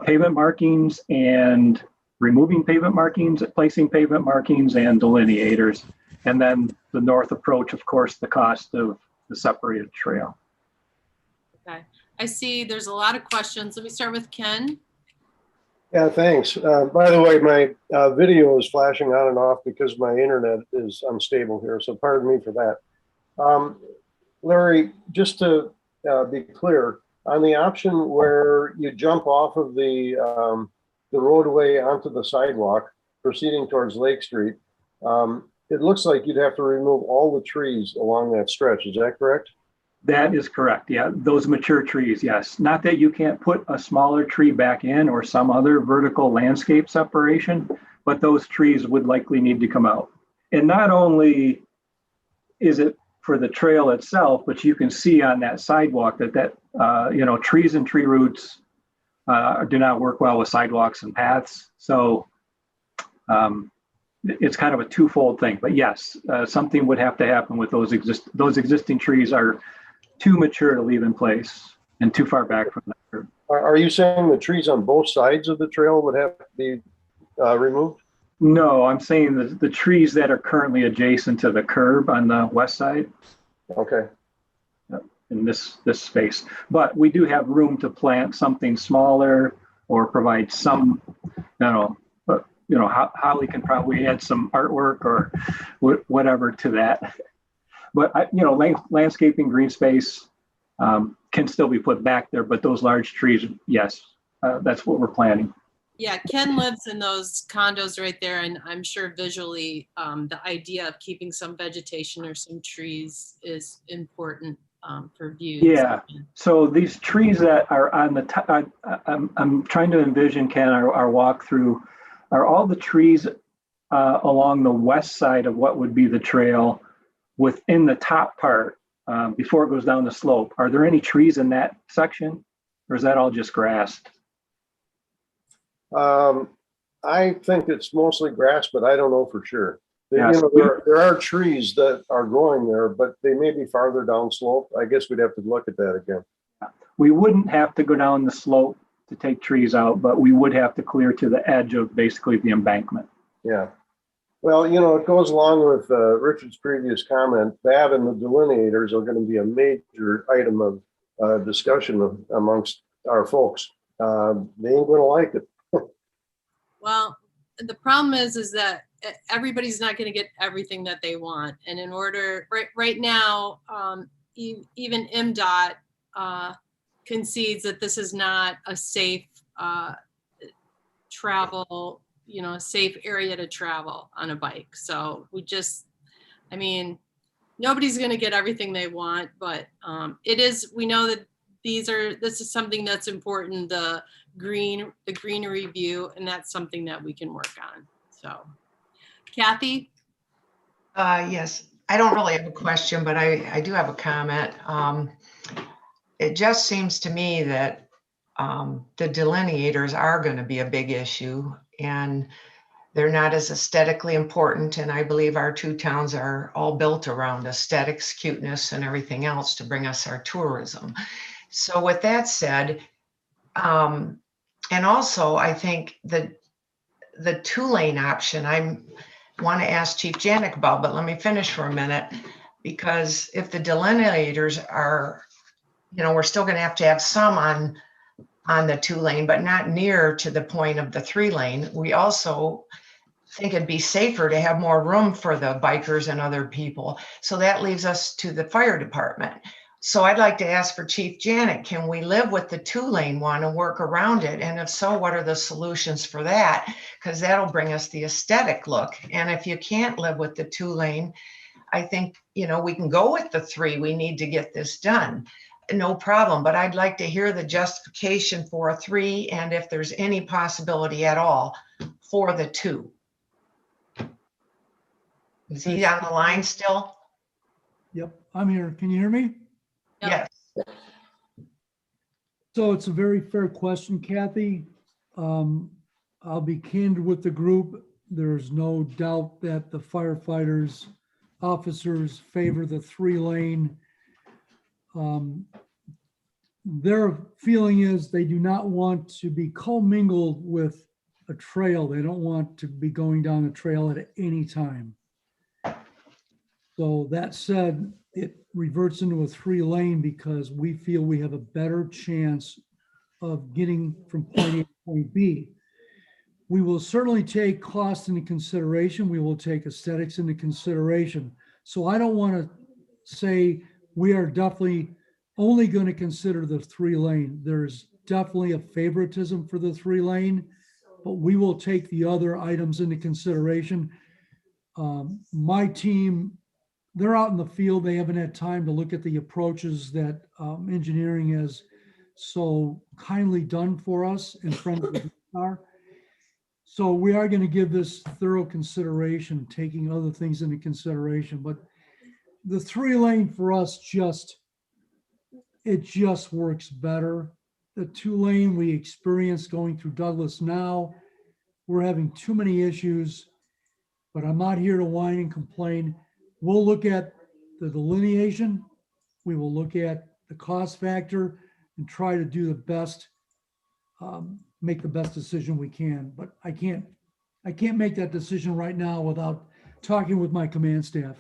pavement markings and removing pavement markings, placing pavement markings and delineators. And then the north approach, of course, the cost of the separated trail. Okay, I see there's a lot of questions. Let me start with Ken. Yeah, thanks. By the way, my video is flashing on and off because my internet is unstable here, so pardon me for that. Larry, just to be clear, on the option where you jump off of the roadway onto the sidewalk, proceeding towards Lake Street, it looks like you'd have to remove all the trees along that stretch. Is that correct? That is correct. Yeah, those mature trees, yes. Not that you can't put a smaller tree back in or some other vertical landscape separation, but those trees would likely need to come out. And not only is it for the trail itself, but you can see on that sidewalk that trees and tree roots do not work well with sidewalks and paths. So it's kind of a twofold thing. But yes, something would have to happen with those existing trees are too mature to leave in place and too far back from that curb. Are you saying the trees on both sides of the trail would have to be removed? No, I'm saying the trees that are currently adjacent to the curb on the west side. Okay. In this space, but we do have room to plant something smaller or provide some, Holly can probably add some artwork or whatever to that. But landscaping, green space can still be put back there, but those large trees, yes, that's what we're planning. Yeah, Ken lives in those condos right there, and I'm sure visually the idea of keeping some vegetation or some trees is important for views. Yeah, so these trees that are on the top, I'm trying to envision, Ken, our walk through, are all the trees along the west side of what would be the trail within the top part before it goes down the slope. Are there any trees in that section, or is that all just grass? I think it's mostly grass, but I don't know for sure. Yes. There are trees that are growing there, but they may be farther down slope. I guess we'd have to look at that again. We wouldn't have to go down the slope to take trees out, but we would have to clear to the edge of basically the embankment. Yeah. Well, it goes along with Richard's previous comment. That and the delineators are going to be a major item of discussion amongst our folks. They ain't going to like it. Well, the problem is that everybody's not going to get everything that they want. And in order, right now, even MDOT concedes that this is not a safe travel, a safe area to travel on a bike. So nobody's going to get everything they want, but we know that this is something that's important, the greenery view, and that's something that we can work on. So Kathy? Yes, I don't really have a question, but I do have a comment. It just seems to me that the delineators are going to be a big issue, and they're not as aesthetically important. And I believe our two towns are all built around aesthetics, cuteness, and everything else to bring us our tourism. So with that said, and also I think the 2-lane option, I want to ask Chief Janik about, but let me finish for a minute, because if the delineators are, we're still going to have some on the 2-lane, but not near to the point of the 3-lane. We also think it'd be safer to have more room for the bikers and other people. So that leaves us to the fire department. So I'd like to ask for Chief Janik, can we live with the 2-lane one and work around it? And if so, what are the solutions for that? Because that'll bring us the aesthetic look. And if you can't live with the 2-lane, I think, we can go with the 3. We need to get this done. No problem. But I'd like to hear the justification for a 3 and if there's any possibility at all for the 2. Is he on the line still? Yep, I'm here. Can you hear me? Yes. So it's a very fair question, Kathy. I'll be candid with the group. There's no doubt that the firefighters, officers favor the 3-lane. Their feeling is they do not want to be commingled with a trail. They don't want to be going down a trail at any time. So that said, it reverts into a 3-lane because we feel we have a better chance of getting from point A to point B. We will certainly take cost into consideration. We will take aesthetics into consideration. So I don't want to say we are definitely only going to consider the 3-lane. There's definitely a favoritism for the 3-lane, but we will take the other items into consideration. My team, they're out in the field. They haven't had time to look at the approaches that engineering has so kindly done for us in front of the car. So we are going to give this thorough consideration, taking other things into consideration. But the 3-lane for us it just works better. the 2-lane we experienced going through Douglas now. We're having too many issues, but I'm not here to whine and complain. We'll look at the delineation. We will look at the cost factor and try to do the best, make the best decision we can. But I can't make that decision right now without talking with my command staff.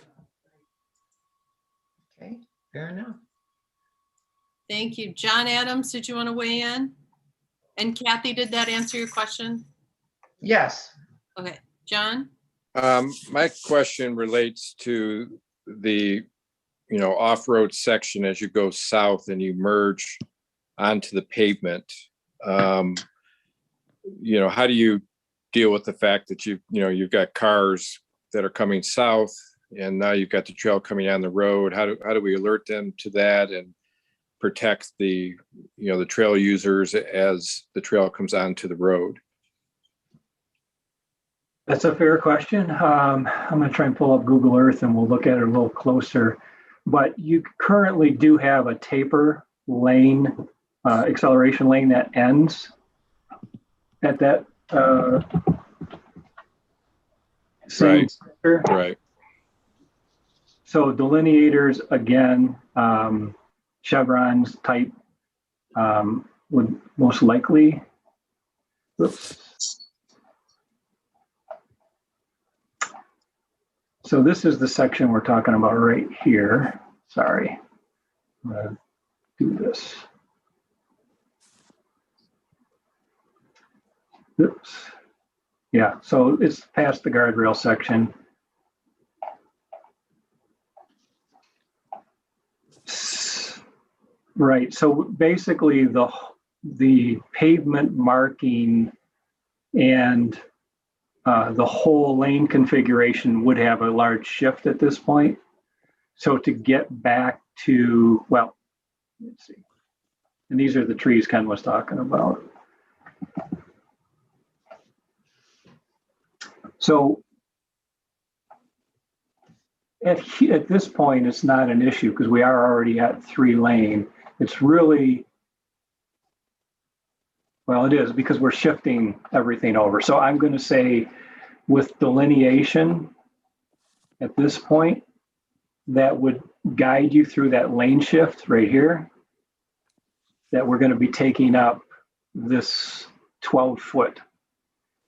Okay, fair enough. Thank you. John Adams, did you want to weigh in? And Kathy, did that answer your question? Yes. Okay, John? My question relates to the, off-road section as you go south and you merge onto the pavement. How do you deal with the fact that you've got cars that are coming south and now you've got the trail coming on the road? How do we alert them to that and protect the trail users as the trail comes onto the road? That's a fair question. I'm going to try and pull up Google Earth and we'll look at it a little closer. But you currently do have a taper lane, acceleration lane that ends at that same Right. sector. Right. So delineators, again, chevrons type would most likely. Oops. So this is the section we're talking about right here. Sorry, I'm gonna do this. Oops. Yeah, so it's past the guardrail section. Right, so basically the pavement marking and the whole lane configuration would have a large shift at this point. So to get back to, well, let's see. And these are the trees Ken was talking about. So at this point, it's not an issue because we are already at 3-lane. It's really, well, it is because we're shifting everything over. So I'm going to say with delineation at this point, that would guide you through that lane shift right here, that we're going to be taking up this 12-foot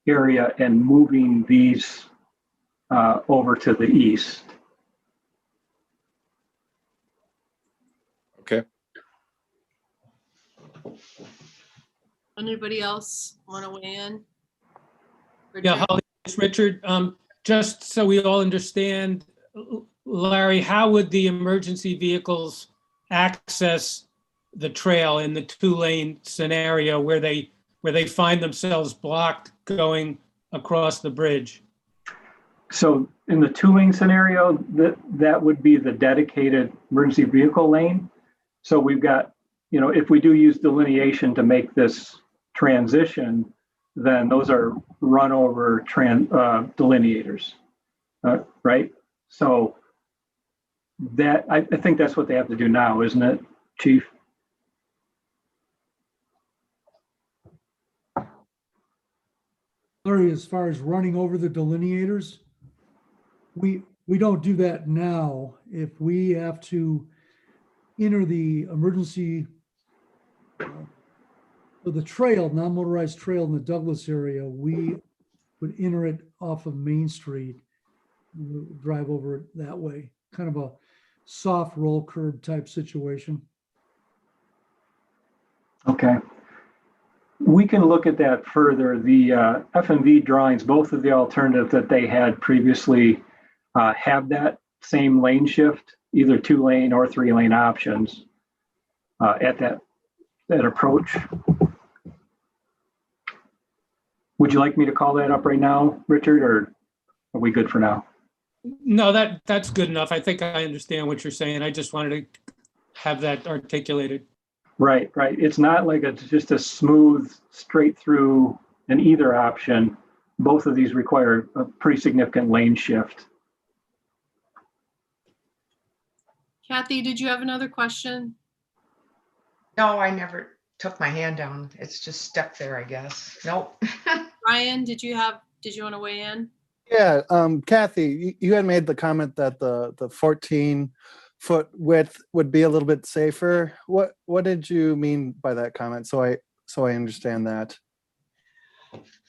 area and moving these over to the east. Okay. Anybody else want to weigh in? Yeah, Richard? Holly, it's Richard. Just so we all understand, Larry, how would the emergency vehicles access the trail in the 2-lane scenario where they find themselves blocked going across the bridge? So in the 2-lane scenario, that would be the dedicated emergency vehicle lane. So we've got, if we do use delineation to make this transition, then those are run over delineators, right? So that, I think that's what they have to do now, isn't it, Chief? Larry, as far as running over the delineators, we don't do that now. If we have to enter the emergency for the trail, non-motorized trail in the Douglas area, we would enter it off of Main Street, drive over it that way, kind of a soft roll curb type situation. Okay. We can look at that further. The FMV drawings, both of the alternatives that they had previously have that same lane shift, either 2-lane or 3-lane options at that approach. Would you like me to call that up right now, Richard, or are we good for now? No, that's good enough. I think I understand what you're saying. I just wanted to have that articulated. Right. It's not like just a smooth, straight through in either option. Both of these require a pretty significant lane shift. Kathy, did you have another question? No, I never took my hand down. It's just stuck there, I guess. Nope. Ryan, did you want to weigh in? Yeah, Kathy, you had made the comment that the 14-foot width would be a little bit safer. What did you mean by that comment? So I understand that.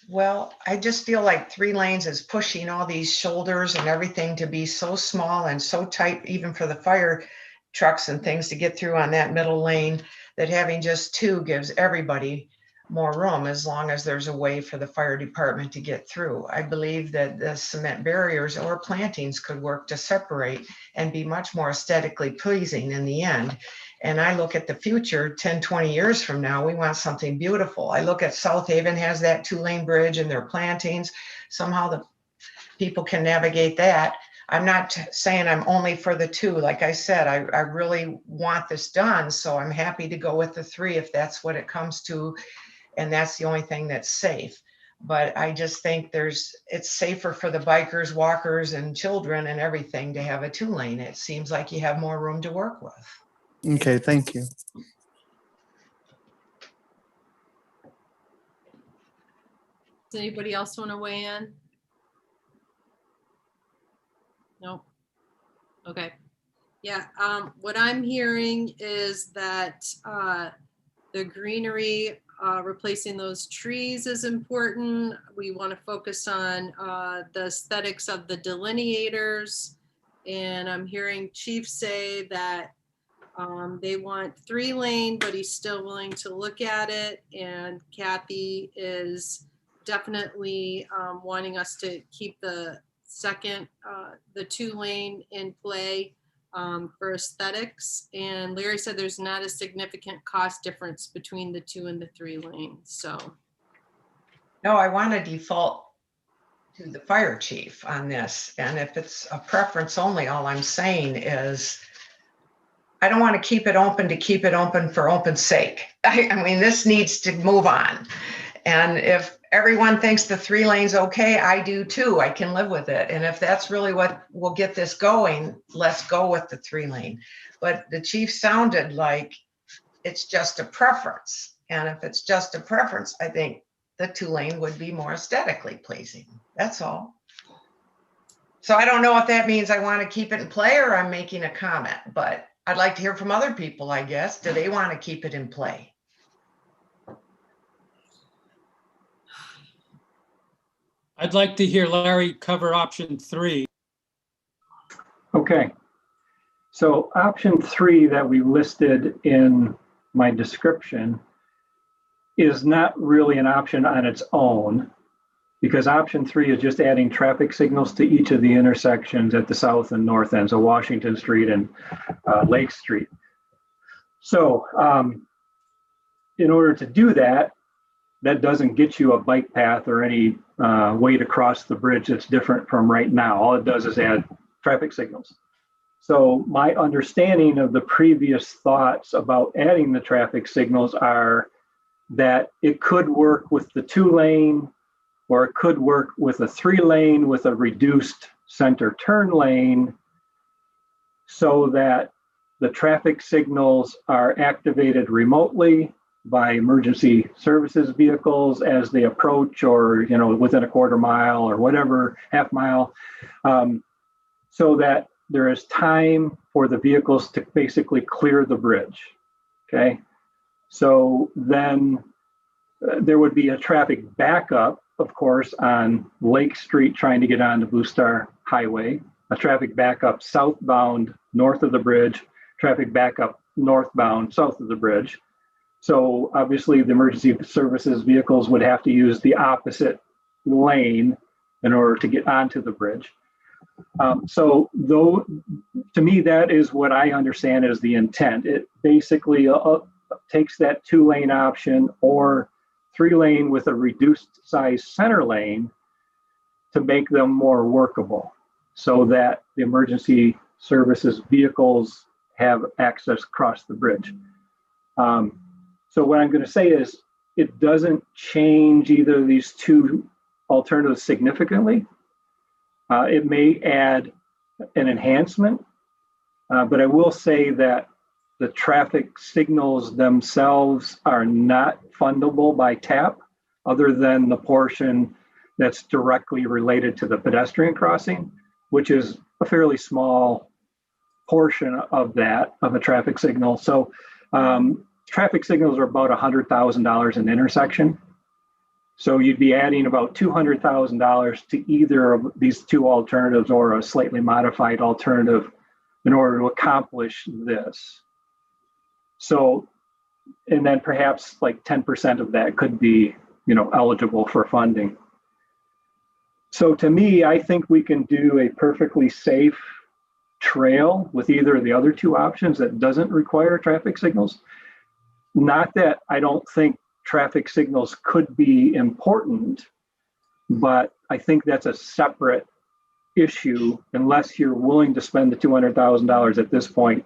Well, I just feel like 3 lanes is pushing all these shoulders and everything to be so small and so tight, even for the fire trucks and things to get through on that middle lane, that having just 2 gives everybody more room as long as there's a way for the fire department to get through. I believe that the cement barriers or plantings could work to separate and be much more aesthetically pleasing in the end. And I look at the future, 10, 20 years from now, we want something beautiful. I look at South Haven has that 2-lane bridge and their plantings. Somehow the people can navigate that. I'm not saying I'm only for the 2. Like I said, I really want this done. So I'm happy to go with the 3 if that's what it comes to. And that's the only thing that's safe. But I just think it's safer for the bikers, walkers, and children and everything to have a 2-lane. It seems like you have more room to work with. Okay, thank you. Does anybody else want to weigh in? No. Okay. Yeah. What I'm hearing is that the greenery, replacing those trees is important. We want to focus on the aesthetics of the delineators. And I'm hearing Chief say that they want 3-lane, but he's still willing to look at it. And Kathy is definitely wanting us to keep the second, the 2-lane in play for aesthetics. And Larry said there's not a significant cost difference between the 2 and the 3 lanes. So. No, I want to default to the fire chief on this. And if it's a preference only, all I'm saying is I don't want to keep it open for open's sake. I mean, this needs to move on. And if everyone thinks the 3 lanes okay, I do too. I can live with it. And if that's really what will get this going, let's go with the 3-lane. But the chief sounded like it's just a preference. And if it's just a preference, I think the 2-lane would be more aesthetically pleasing. That's all. So I don't know if that means I want to keep it in play or I'm making a comment, but I'd like to hear from other people, I guess. Do they want to keep it in play? I'd like to hear Larry cover option 3. Okay. So option 3 that we listed in my description is not really an option on its own, because option 3 is just adding traffic signals to each of the intersections at the south and north ends of Washington Street and Lake Street. So in order to do that, that doesn't get you a bike path or any way to cross the bridge that's different from right now. All it does is add traffic signals. So my understanding of the previous thoughts about adding the traffic signals are that it could work with the 2-lane, or it could work with a 3-lane with a reduced center turn lane, so that the traffic signals are activated remotely by emergency services vehicles as they approach, or within a quarter mile or whatever, half mile, so that there is time for the vehicles to basically clear the bridge. Okay, so then there would be a traffic backup, of course, on Lake Street trying to get onto Blue Star Highway, a traffic backup southbound north of the bridge, traffic backup northbound south of the bridge. So obviously the emergency services vehicles would have to use the opposite lane in order to get onto the bridge. So though, to me, that is what I understand as the intent. It basically takes that 2-lane option or 3-lane with a reduced size center lane to make them more workable, so that the emergency services vehicles have access across the bridge. So what I'm going to say is it doesn't change either of these 2 alternatives significantly. It may add an enhancement, but I will say that the traffic signals themselves are not fundable by TAP, other than the portion that's directly related to the pedestrian crossing, which is a fairly small portion of that, of a traffic signal. So traffic signals are about $100,000 an intersection. So you'd be adding about $200,000 to either of these two alternatives or a slightly modified alternative in order to accomplish this. So, and then perhaps like 10% of that could be, eligible for funding. So to me, I think we can do a perfectly safe trail with either of the other two options that doesn't require traffic signals. Not that I don't think traffic signals could be important, but I think that's a separate issue unless you're willing to spend the $200,000 at this point,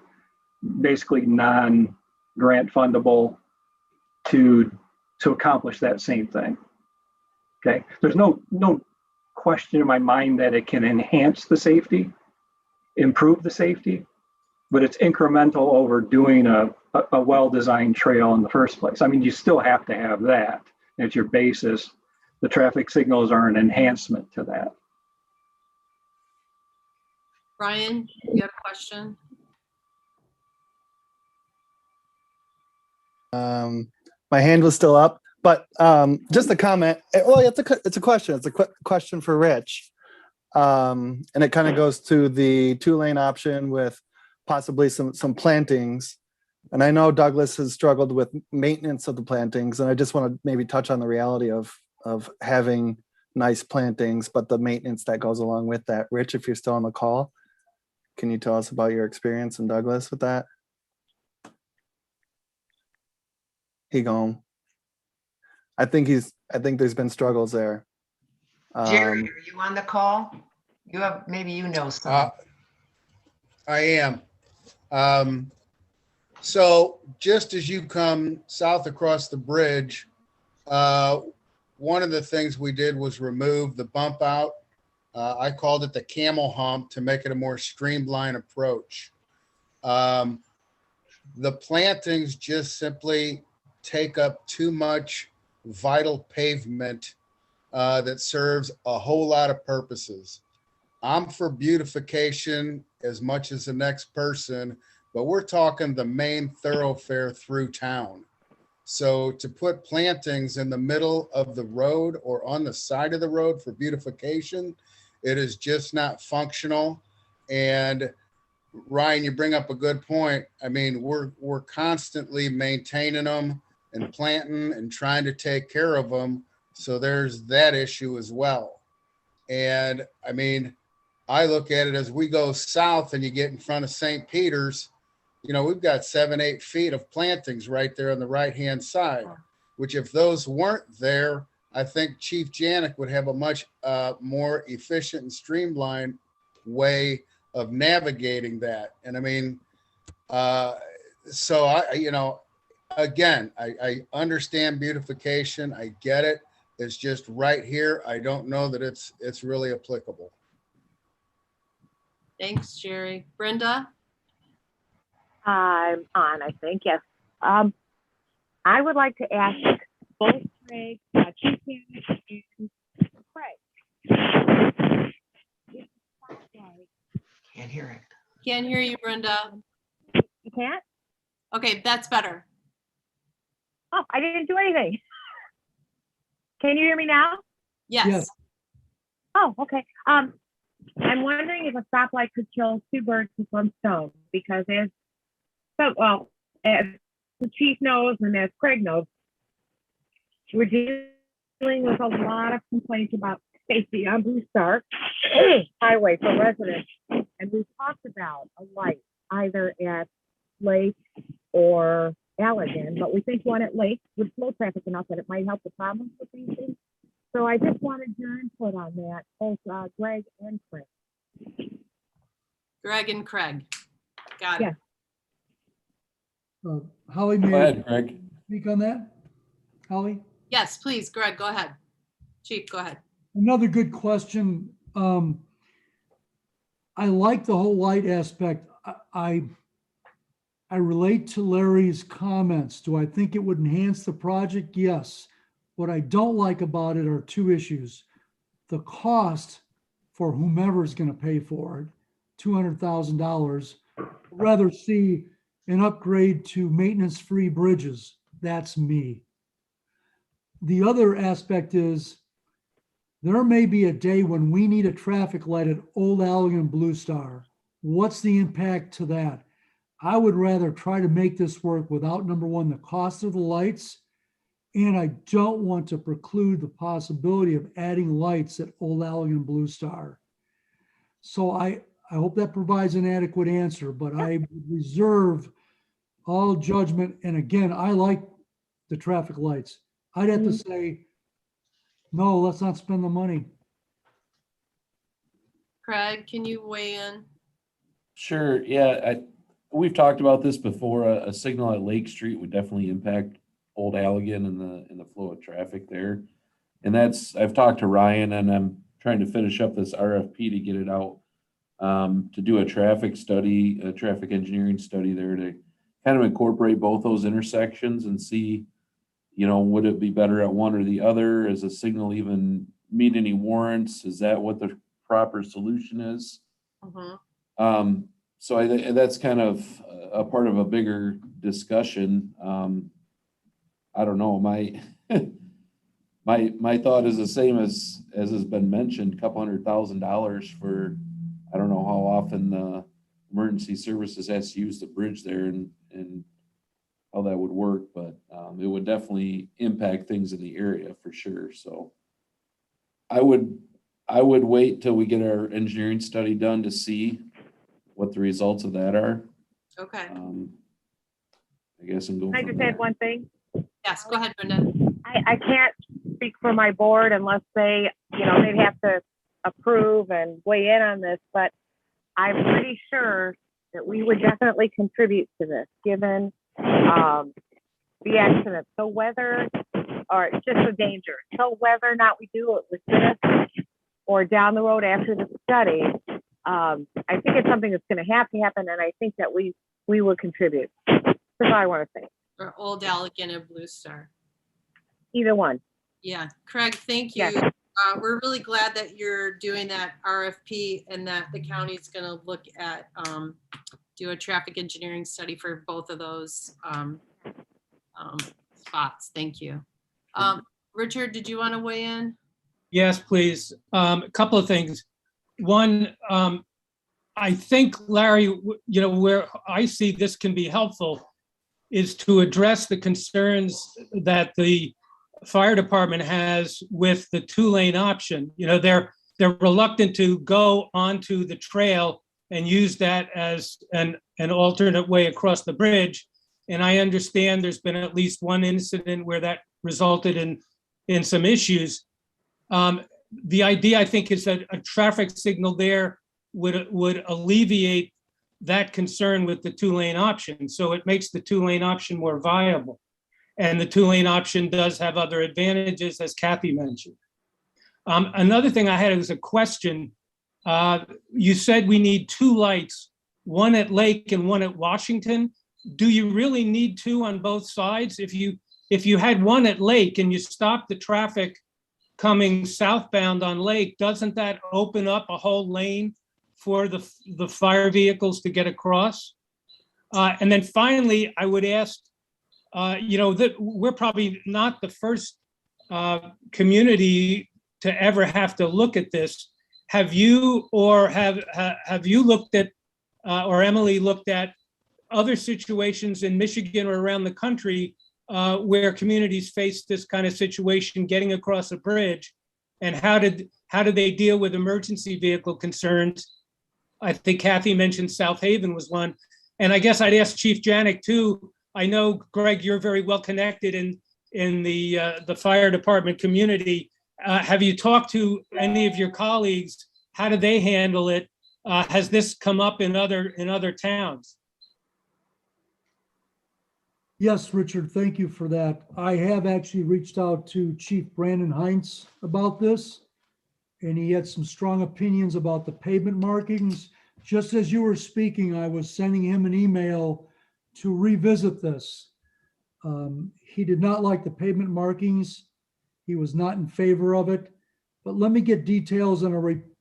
basically non-grant fundable to accomplish that same thing. Okay, there's no question in my mind that it can enhance the safety, improve the safety, but it's incremental over doing a well-designed trail in the first place. I mean, you still have to have that as your basis. The traffic signals are an enhancement to that. Brian, you have a question? My hand was still up, but just a comment. Well, it's a question. It's a question for Rich. And it kind of goes to the 2-lane option with possibly some plantings. And I know Douglas has struggled with maintenance of the plantings, and I just want to maybe touch on the reality of having nice plantings, but the maintenance that goes along with that. Rich, if you're still on the call, can you tell us about your experience in Douglas with that? He gone. I think there's been struggles there. Jerry, are you on the call? Maybe you know something. I am. So just as you come south across the bridge, one of the things we did was remove the bump out. I called it the camel hump to make it a more streamlined approach. The plantings just simply take up too much vital pavement that serves a whole lot of purposes. I'm for beautification as much as the next person, but we're talking the main thoroughfare through town. So to put plantings in the middle of the road or on the side of the road for beautification, it is just not functional. And Ryan, you bring up a good point. I mean, we're constantly maintaining them and planting and trying to take care of them. So there's that issue as well. And I mean, I look at it as we go south and you get in front of St. Peter's, we've got 7-8 feet of plantings right there on the right-hand side, which if those weren't there, I think Chief Janik would have a much more efficient and streamlined way of navigating that. And I mean, so I understand beautification. I get it. It's just right here. I don't know that it's really applicable. Thanks, Jerry. Brenda? I'm on, I think, yes. I would like to ask both Craig, Chief Janik and Craig. Can't hear it. Can't hear you, Brenda. You can't? Okay, that's better. Oh, I didn't do anything. Can you hear me now? Yes. Oh, okay. I'm wondering if a stoplight could kill 2 birds with 1 stone, because as the chief knows and as Craig knows, we're dealing with a lot of complaints about safety on Blue Star Highway for residents. And we've talked about a light either at Lake or Allegan, but we think one at Lake would slow traffic enough that it might help the problems with these things. So I just wanted your input on that, both Greg and Craig. Greg and Craig. Got it. Yeah. Holly, Go may I ahead, Greg. speak on that? Holly? Yes, please, Greg, go ahead. Chief, go ahead. Another good question. I like the whole light aspect. I I relate to Larry's comments. Do I think it would enhance the project? Yes. What I don't like about it are two issues. The cost for whomever's going to pay for it, $200,000. I'd rather see an upgrade to maintenance-free bridges. That's me. The other aspect is there may be a day when we need a traffic light at Old Allegan and Blue Star. What's the impact to that? I would rather try to make this work without, number one, the cost of the lights, and I don't want to preclude the possibility of adding lights at Old Allegan and Blue Star. So I hope that provides an adequate answer, but I reserve all judgment. And again, I like the traffic lights. I'd have to say, no, let's not spend the money. Craig, can you weigh in? Sure, yeah, we've talked about this before. A signal at Lake Street would definitely impact Old Allegan and the flow of traffic there. And I've talked to Ryan, and I'm trying to finish up this RFP to get it out, to do a traffic study, a traffic engineering study there to kind of incorporate both those intersections and see, would it be better at one or the other? Is a signal even meet any warrants? Is that what the proper solution is? Mm-hmm. So that's kind of a part of a bigger discussion. I don't know. My thought is the same as has been mentioned, $200,000 for, I don't know how often the emergency services has to use the bridge there and how that would work, but it would definitely impact things in the area for sure. So I would wait till we get our engineering study done to see what the results of that are. Okay. I guess and go. Can I from just there. add one thing? Yes, go ahead, Brenda. I can't speak for my board unless they, they'd have to approve and weigh in on this, but I'm pretty sure that we would definitely contribute to this, given the accident. So whether, or just the danger, so whether or not we do it with this or down the road after the study, I think it's something that's going to have to happen, and I think that we will contribute. That's all I want to say. Or Old Allegan and Blue Star. Either one. Yeah, Craig, thank you. Yes. We're really glad that you're doing that RFP and that the county's going to look at, do a traffic engineering study for both of those spots. Thank you. Richard, did you want to weigh in? Yes, please. A couple of things. One, I think, Larry, where I see this can be helpful is to address the concerns that the fire department has with the two-lane option. They're reluctant to go onto the trail and use that as an alternate way across the bridge. And I understand there's been at least one incident where that resulted in some issues. The idea, I think, is that a traffic signal there would alleviate that concern with the two-lane option. So it makes the two-lane option more viable. And the two-lane option does have other advantages, as Kathy mentioned. Another thing I had was a question. You said we need two lights, one at Lake and one at Washington. Do you really need two on both sides? If you had one at Lake and you stopped the traffic coming southbound on Lake, doesn't that open up a whole lane for the fire vehicles to get across? And then finally, I would ask, that we're probably not the first community to ever have to look at this. Have you looked at, or Emily looked at other situations in Michigan or around the country where communities face this kind of situation getting across a bridge, and how did they deal with emergency vehicle concerns? I think Kathy mentioned South Haven was one, and I guess I'd ask Chief Janik too. I know, Greg, you're very well connected in the fire department community. Have you talked to any of your colleagues? How do they handle it? Has this come up in other towns? Yes, Richard, thank you for that. I have actually reached out to Chief Brandon Heinz about this, and he had some strong opinions about the pavement markings. Just as you were speaking, I was sending him an email to revisit this. He did not like the pavement markings. He was not in favor of it, but let me get details and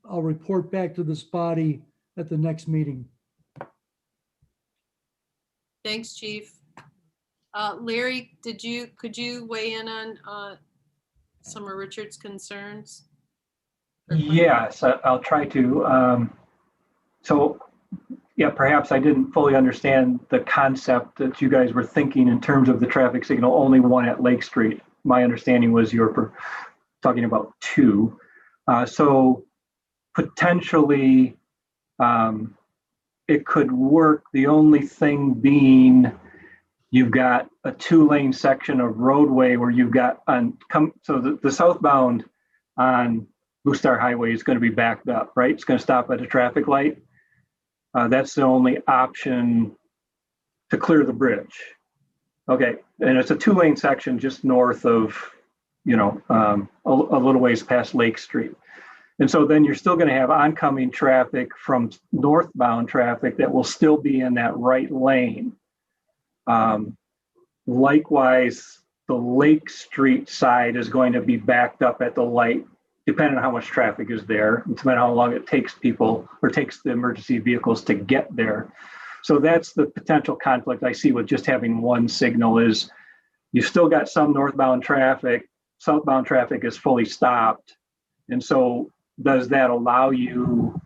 I'll report back to this body at the next meeting. Thanks, Chief. Larry, could you weigh in on some of Richard's concerns? Yes, I'll try to. So, yeah, perhaps I didn't fully understand the concept that you guys were thinking in terms of the traffic signal, only one at Lake Street. My understanding was you were talking about two. So potentially it could work. The only thing being you've got a 2-lane section of roadway where you've got so the southbound on Blue Star Highway is going to be backed up, right? It's going to stop at a traffic light. That's the only option to clear the bridge. Okay, and it's a 2-lane section just north of, a little ways past Lake Street. And so then you're still going to have oncoming traffic from northbound traffic that will still be in that right lane. Likewise, the Lake Street side is going to be backed up at the light, depending on how much traffic is there, and depending on how long it takes people or takes the emergency vehicles to get there. So that's the potential conflict I see with just having one signal is you still got some northbound traffic, southbound traffic is fully stopped. And so does that allow you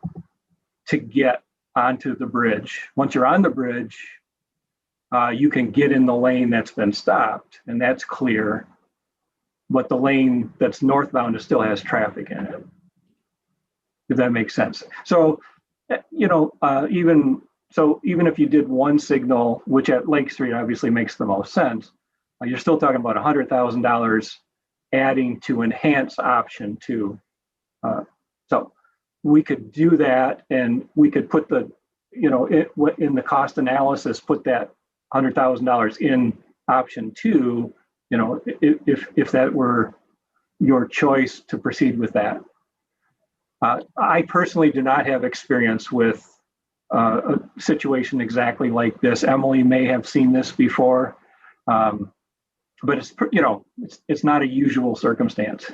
to get onto the bridge? Once you're on the bridge, you can get in the lane that's been stopped and that's clear. But the lane that's northbound still has traffic in it, if that makes sense. So, even if you did one signal, which at Lake Street obviously makes the most sense, you're still talking about $100,000 adding to enhance option 2. So we could do that, and we could put in the cost analysis, put that $100,000 in option 2. If that were your choice to proceed with that. I personally do not have experience with a situation exactly like this. Emily may have seen this before, but it's not a usual circumstance.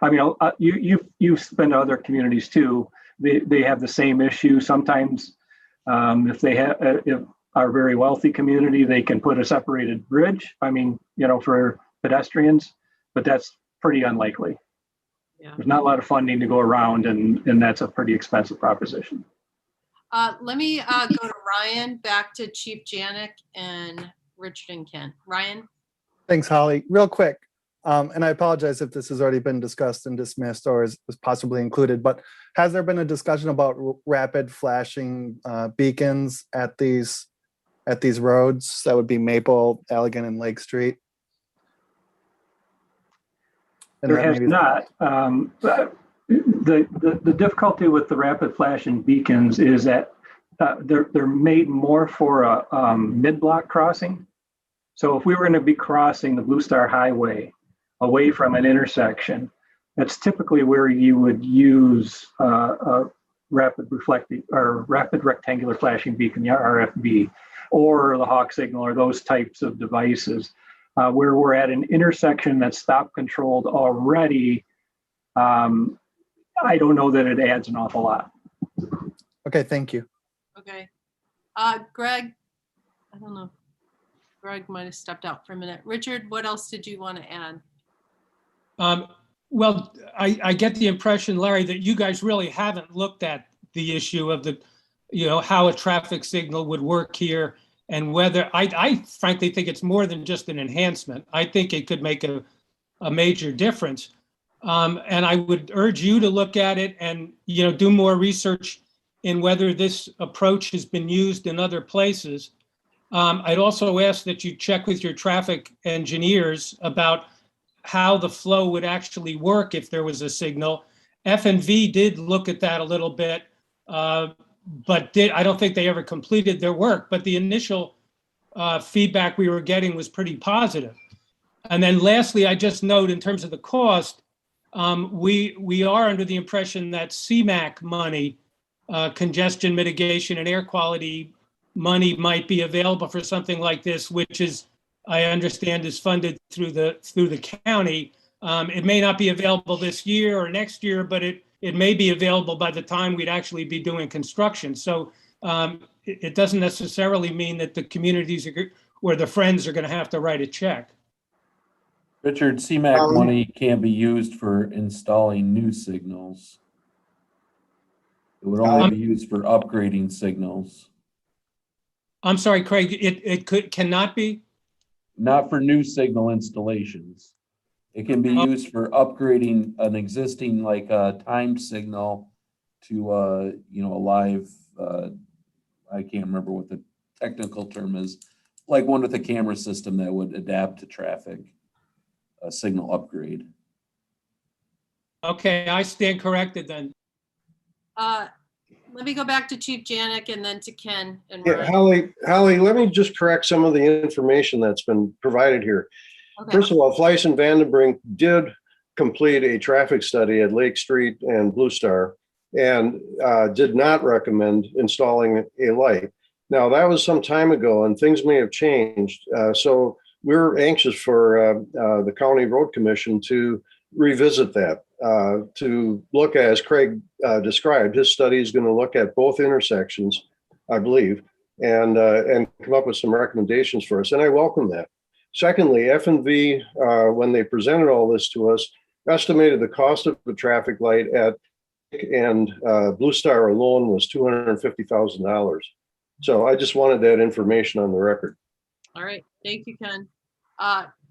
I mean, you've been to other communities too. They have the same issue. Sometimes if our very wealthy community, they can put a separated bridge. I mean, for pedestrians, but that's pretty unlikely. Yeah. There's not a lot of funding to go around, and that's a pretty expensive proposition. Let me go to Ryan, back to Chief Janik and Richard and Ken. Ryan? Thanks, Holly. Real quick, and I apologize if this has already been discussed and dismissed or is possibly included, but has there been a discussion about rapid flashing beacons at these roads? That would be Maple, Allegan, and Lake Street. And there has not. The difficulty with the rapid flashing beacons is that they're made more for a mid-block crossing. So if we were going to be crossing the Blue Star Highway away from an intersection, that's typically where you would use a rapid rectangular flashing beacon, the RFB, or the hawk signal, or those types of devices. Where we're at an intersection that's stop controlled already, I don't know that it adds an awful lot. Okay, thank you. Okay. Greg, I don't know. Greg might have stepped out for a minute. Richard, what else did you want to add? Well, I get the impression, Larry, that you guys really haven't looked at the issue of how a traffic signal would work here, and whether I frankly think it's more than just an enhancement. I think it could make a major difference. And I would urge you to look at it and do more research in whether this approach has been used in other places. I'd also ask that you check with your traffic engineers about how the flow would actually work if there was a signal. F&V did look at that a little bit, but I don't think they ever completed their work. But the initial feedback we were getting was pretty positive. And then lastly, I just note in terms of the cost, we are under the impression that CMAQ money, congestion mitigation and air quality money might be available for something like this, which is, I understand, is funded through the county. It may not be available this year or next year, but it may be available by the time we'd actually be doing construction. So it doesn't necessarily mean that the communities or the friends are going to have to write a check. Richard, CMAQ money can't be used for installing new signals. It would only be used for upgrading signals. I'm sorry, Craig, it cannot be? Not for new signal installations. It can be used for upgrading an existing like timed signal to a live, I can't remember what the technical term is, like one with a camera system that would adapt to traffic, a signal upgrade. Okay, I stand corrected then. Let me go back to Chief Janik and then to Ken and Yeah, Ryan. Holly, let me just correct some of the information that's been provided here. Okay. First of all, Fleiss and Vandenbrink did complete a traffic study at Lake Street and Blue Star and did not recommend installing a light. Now, that was some time ago and things may have changed. So we're anxious for the County Road Commission to revisit that, to look at, as Craig described, his study is going to look at both intersections, I believe, and come up with some recommendations for us. And I welcome that. Secondly, F&V, when they presented all this to us, estimated the cost of the traffic light at and Blue Star alone was $250,000. So I just wanted that information on the record. All right, thank you, Ken.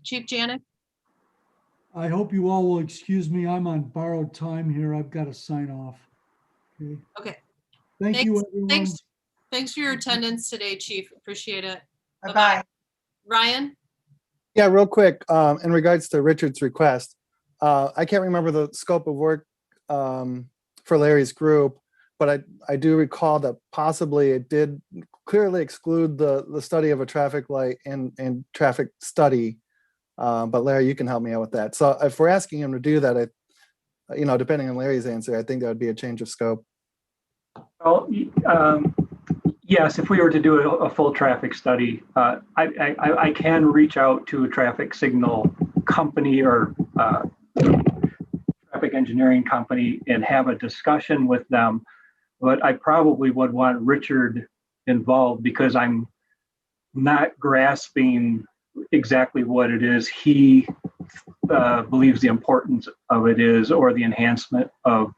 Chief Janik? I hope you all will excuse me. I'm on borrowed time here. I've got to sign off. Okay. Okay. Thank you, everyone. Thanks for your attendance today, Chief. Appreciate it. Bye-bye. Ryan? Yeah, real quick, in regards to Richard's request, I can't remember the scope of work for Larry's group, but I do recall that possibly it did clearly exclude the study of a traffic light and traffic study. But Larry, you can help me out with that. So if we're asking him to do that, depending on Larry's answer, I think that would be a change of scope. Well, yes, if we were to do a full traffic study, I can reach out to a traffic signal company or traffic engineering company and have a discussion with them. But I probably would want Richard involved because I'm not grasping exactly what it is he believes the importance of it is, or the enhancement of.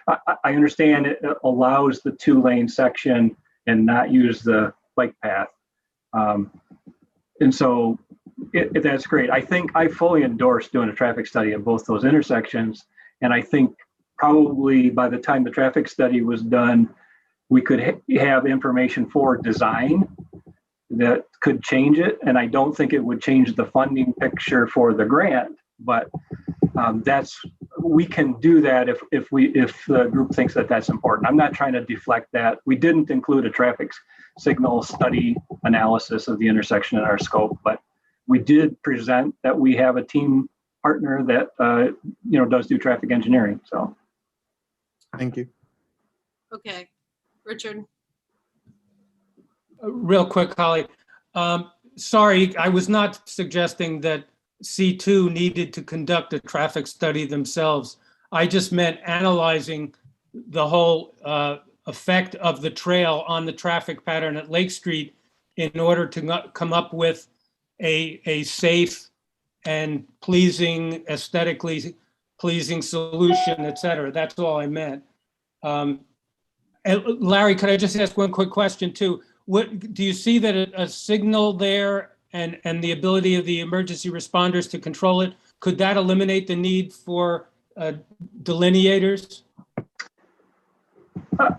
I understand it allows the 2-lane section and not use the bike path. And so that's great. I think I fully endorse doing a traffic study of both those intersections. And I think probably by the time the traffic study was done, we could have information for design that could change it. And I don't think it would change the funding picture for the grant, but we can do that if the group thinks that that's important. I'm not trying to deflect that. We didn't include a traffic signal study analysis of the intersection in our scope, but we did present that we have a team partner that does do traffic engineering. So, thank you. Okay, Richard. Real quick, Holly. Sorry, I was not suggesting that C2 needed to conduct a traffic study themselves. I just meant analyzing the whole effect of the trail on the traffic pattern at Lake Street in order to come up with a safe and pleasing, aesthetically pleasing solution, et cetera. That's all I meant. And Larry, could I just ask one quick question too? What do you see that a signal there and the ability of the emergency responders to control it, could that eliminate the need for delineators?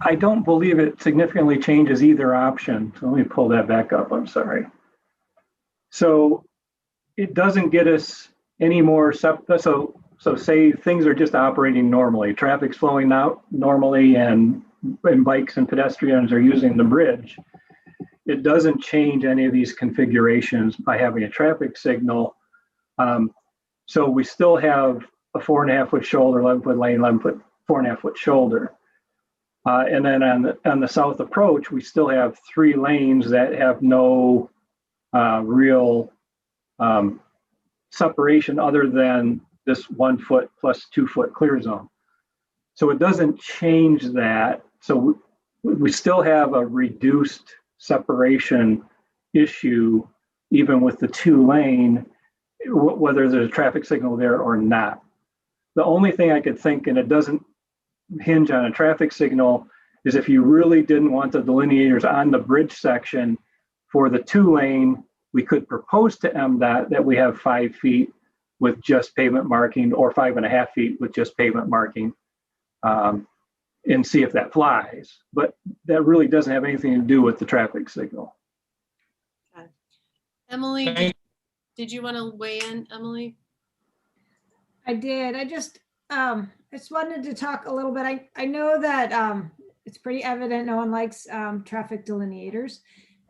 I don't believe it significantly changes either option. So let me pull that back up. I'm sorry. So it doesn't get us any more. So say things are just operating normally. Traffic's flowing out normally and bikes and pedestrians are using the bridge. It doesn't change any of these configurations by having a traffic signal. So we still have a 4.5-foot shoulder, 11-foot lane, 11-foot, 4.5-foot shoulder. And then on the south approach, we still have 3 lanes that have no real separation other than this 1 foot plus 2 foot clear zone. So it doesn't change that. So we still have a reduced separation issue, even with the 2 lane, whether there's a traffic signal there or not. The only thing I could think, and it doesn't hinge on a traffic signal, is if you really didn't want the delineators on the bridge section for the 2 lane, we could propose to MDOT that we have 5 feet with just pavement marking, or 5.5 feet with just pavement marking, and see if that flies. But that really doesn't have anything to do with the traffic signal. Okay. Emily, did you want to weigh in, Emily? I did. I just wanted to talk a little bit. I know that it's pretty evident no one likes traffic delineators,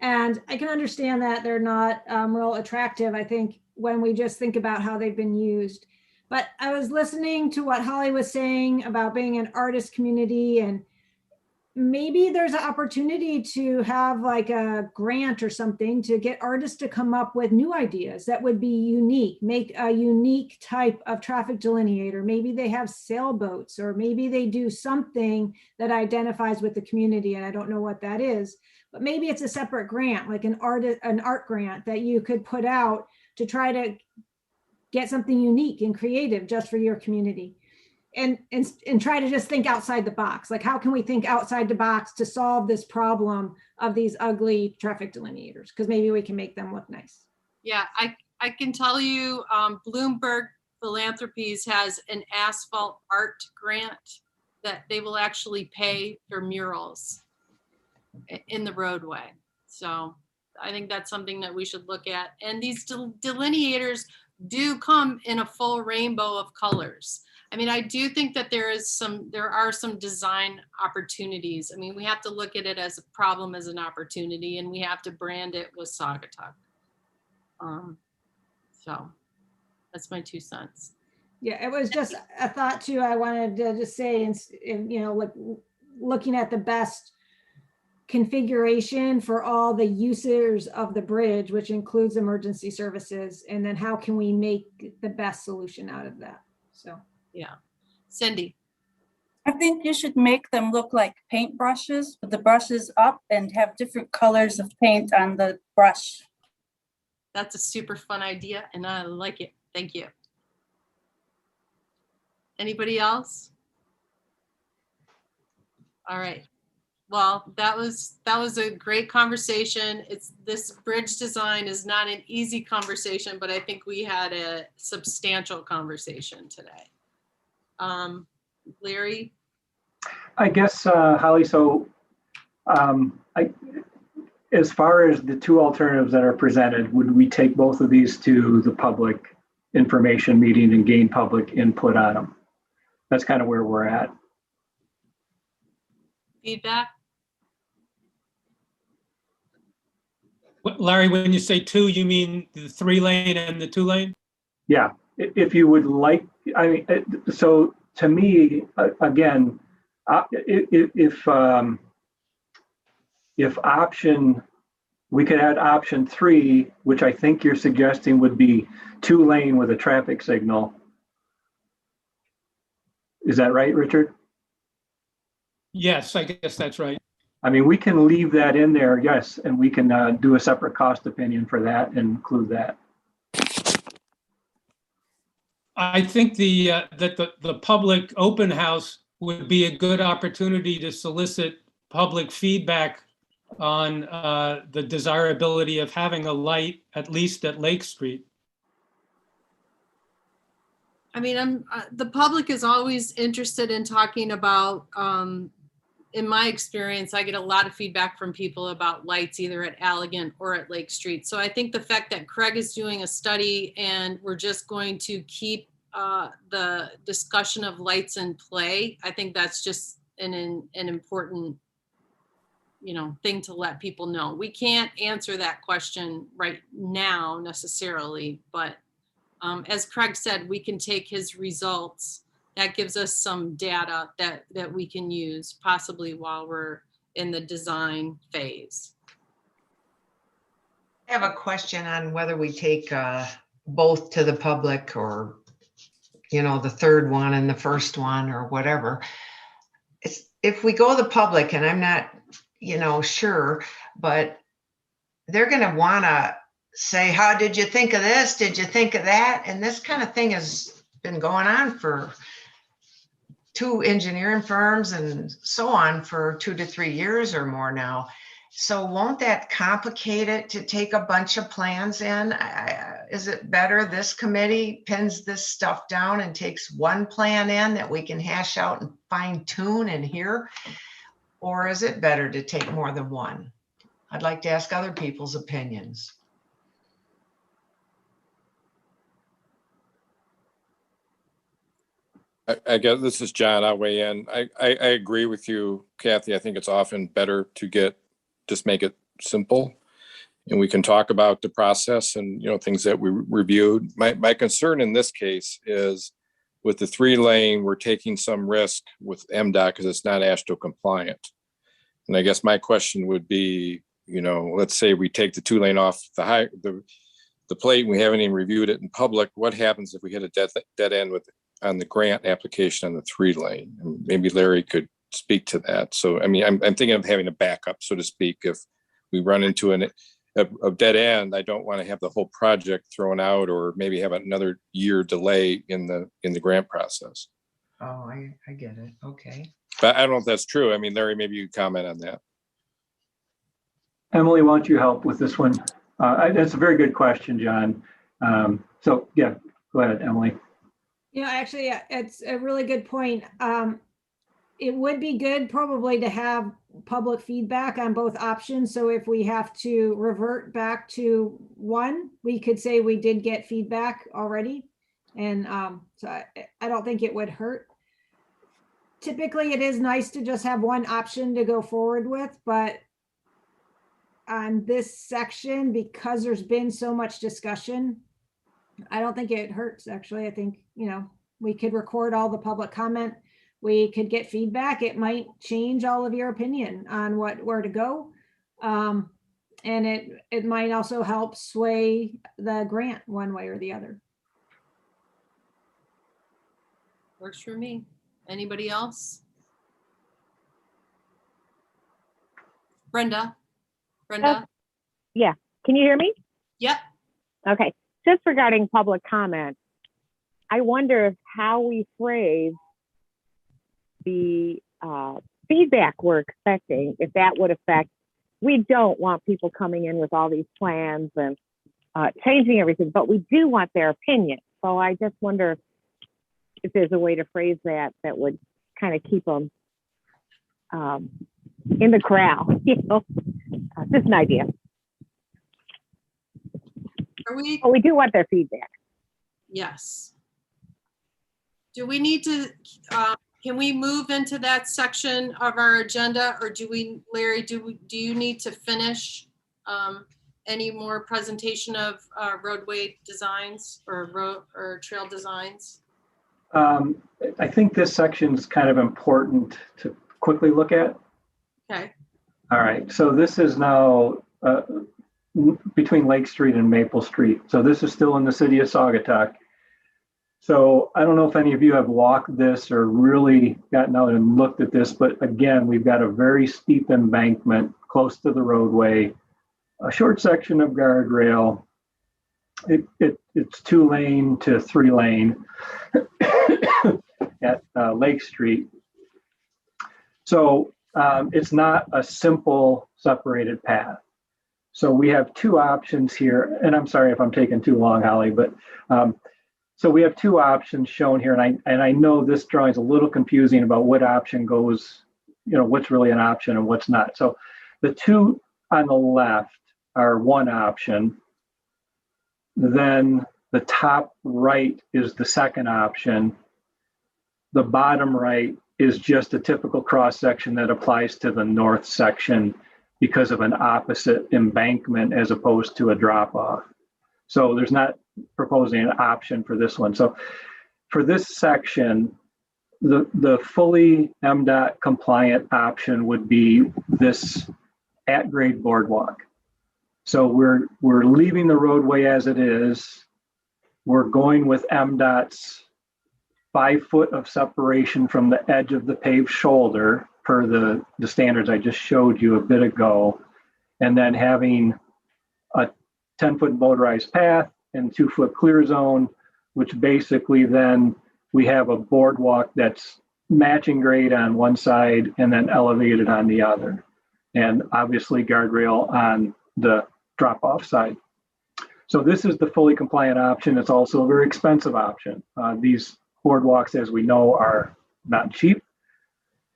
and I can understand that they're not real attractive, I think, when we just think about how they've been used. But I was listening to what Holly was saying about being an artist community, and maybe there's an opportunity to have like a grant or something to get artists to come up with new ideas that would be unique, make a unique type of traffic delineator. Maybe they have sailboats, or maybe they do something that identifies with the community, and I don't know what that is, but maybe it's a separate grant, like an art grant that you could put out to try to get something unique and creative just for your community. And try to just think outside the box. Like, how can we think outside the box to solve this problem of these ugly traffic delineators? Because maybe we can make them look nice. Yeah, I can tell you Bloomberg Philanthropies has an asphalt art grant that they will actually pay for murals in the roadway. So I think that's something that we should look at. And these delineators do come in a full rainbow of colors. I mean, I do think that there are some design opportunities. I mean, we have to look at it as a problem, as an opportunity, and we have to brand it with Saugatuck. So that's my 2 cents. Yeah, it was just a thought too. I wanted to just say, and you know, like looking at the best configuration for all the users of the bridge, which includes emergency services, and then how can we make the best solution out of that? So. Yeah. Cindy. I think you should make them look like paint brushes, with the brushes up, and have different colors of paint on the brush. That's a super fun idea, and I like it. Thank you. Anybody else? All right. Well, that was a great conversation. This bridge design is not an easy conversation, but I think we had a substantial conversation today. Larry? I guess, Holly, so as far as the 2 alternatives that are presented, would we take both of these to the public information meeting and gain public input on them? That's kind of where we're at. Feedback? Larry, when you say 2, you mean the 3 lane and the 2 lane? Yeah, if you would like, I mean, so to me, again, if option, we could add option 3, which I think you're suggesting would be 2 lane with a traffic signal. Is that right, Richard? Yes, I guess that's right. I mean, we can leave that in there, yes, and we can do a separate cost opinion for that and include that. I think that the public open house would be a good opportunity to solicit public feedback on the desirability of having a light, at least at Lake Street. I mean, the public is always interested in talking about, in my experience, I get a lot of feedback from people about lights either at Allegan or at Lake Street. So I think the fact that Craig is doing a study and we're just going to keep the discussion of lights in play, I think that's just an important, thing to let people know. We can't answer that question right now necessarily, but as Craig said, we can take his results that gives us some data that we can use possibly while we're in the design phase. I have a question on whether we take both to the public or, the third one and the first one or whatever. If we go to the public, and I'm not, sure, but they're going to want to say, how did you think of this? Did you think of that? And this kind of thing has been going on for 2 engineering firms and so on for 2 to 3 years or more now. So won't that complicate it to take a bunch of plans in? Is it better this committee pins this stuff down and takes one plan in that we can hash out and fine tune and hear? Or is it better to take more than one? I'd like to ask other people's opinions. I guess this is John. I'll weigh in. I agree with you, Kathy. I think it's often better to just make it simple, and we can talk about the process and things that we reviewed. My concern in this case is with the 3-lane, we're taking some risk with MDOT because it's not AASHTO compliant. And I guess my question would be, let's say we take the 2-lane off the plate and we haven't even reviewed it in public. What happens if we hit a dead end on the grant application on the 3-lane? And maybe Larry could speak to that. So, I mean, I'm thinking of having a backup, so to speak. If we run into a dead end, I don't want to have the whole project thrown out or maybe have another year delay in the grant process. Oh, I get it. Okay. But I don't know if that's true. I mean, Larry, maybe you comment on that. Emily, why don't you help with this one? That's a very good question, John. So yeah, go ahead, Emily. Actually, it's a really good point. It would be good probably to have public feedback on both options. So if we have to revert back to one, we could say we did get feedback already. And so I don't think it would hurt. Typically, it is nice to just have one option to go forward with, but on this section, because there's been so much discussion, I don't think it hurts, actually. I think, we could record all the public comment. We could get feedback. It might change all of your opinion on where to go. And it might also help sway the grant one way or the other. Works for me. Anybody else? Brenda? Yeah. Can you hear me? Yep. Okay. Just regarding public comment, I wonder if how we phrase the feedback we're expecting, if that would affect, we don't want people coming in with all these plans and changing everything, but we do want their opinion. So I just wonder if there's a way to phrase that would kind of keep them in the corral, just an idea. But we do want their feedback. Yes. Do we need to, can we move into that section of our agenda, or Larry, do you need to finish any more presentation of roadway designs or trail designs? I think this section is kind of important to quickly look at. Okay. All right, so this is now between Lake Street and Maple Street. So this is still in the city of Saugatuck. So I don't know if any of you have walked this or really gotten out and looked at this, but again, we've got a very steep embankment close to the roadway, a short section of guardrail. It's 2-lane to 3-lane at Lake Street. So it's not a simple separated path. So we have 2 options here, and I'm sorry if I'm taking too long, Holly, but so we have 2 options shown here, and I know this drawing is a little confusing about what option goes, what's really an option and what's not. So the 2 on the left are one option. Then the top right is the second option. The bottom right is just a typical cross section that applies to the north section because of an opposite embankment as opposed to a drop off. So there's not proposing an option for this one. So for this section, the fully MDOT compliant option would be this at-grade boardwalk. So we're leaving the roadway as it is. We're going with MDOT's 5 foot of separation from the edge of the paved shoulder per the standards I just showed you a bit ago. And then having a 10-foot motorized path and 2-foot clear zone, which basically then we have a boardwalk that's matching grade on one side and then elevated on the other. And obviously guardrail on the drop-off side. So this is the fully compliant option. It's also a very expensive option. These boardwalks, as we know, are not cheap.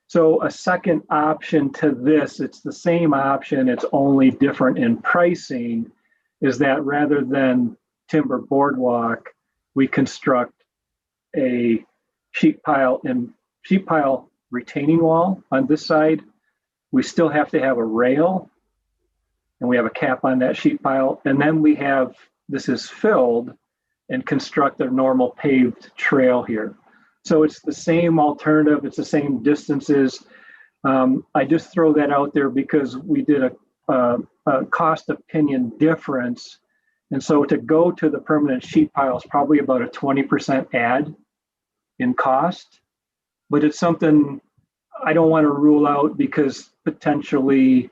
So a second option to this, it's the same option, it's only different in pricing, is that rather than timber boardwalk, we construct a sheet pile retaining wall on this side. We still have to have a rail, and we have a cap on that sheet pile. And then we have, this is filled, and construct a normal paved trail here. So it's the same alternative, it's the same distances. I just throw that out there because we did a cost opinion difference. And so to go to the permanent sheet pile is probably about a 20% add in cost, but it's something I don't want to rule out because potentially,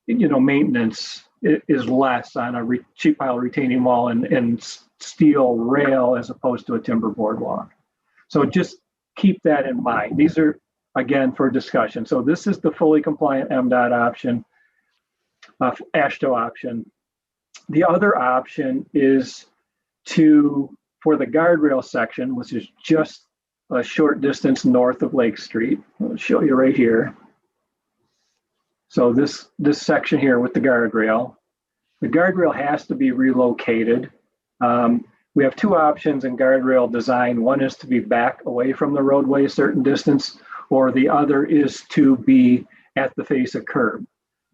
maintenance is less on a sheet pile retaining wall and steel rail as opposed to a timber boardwalk. So just keep that in mind. These are, again, for discussion. So this is the fully compliant MDOT option, AASHTO option. The other option is for the guardrail section, which is just a short distance north of Lake Street. I'll show you right here. So this section here with the guardrail has to be relocated. We have 2 options in guardrail design. One is to be back away from the roadway a certain distance, or the other is to be at the face of curb.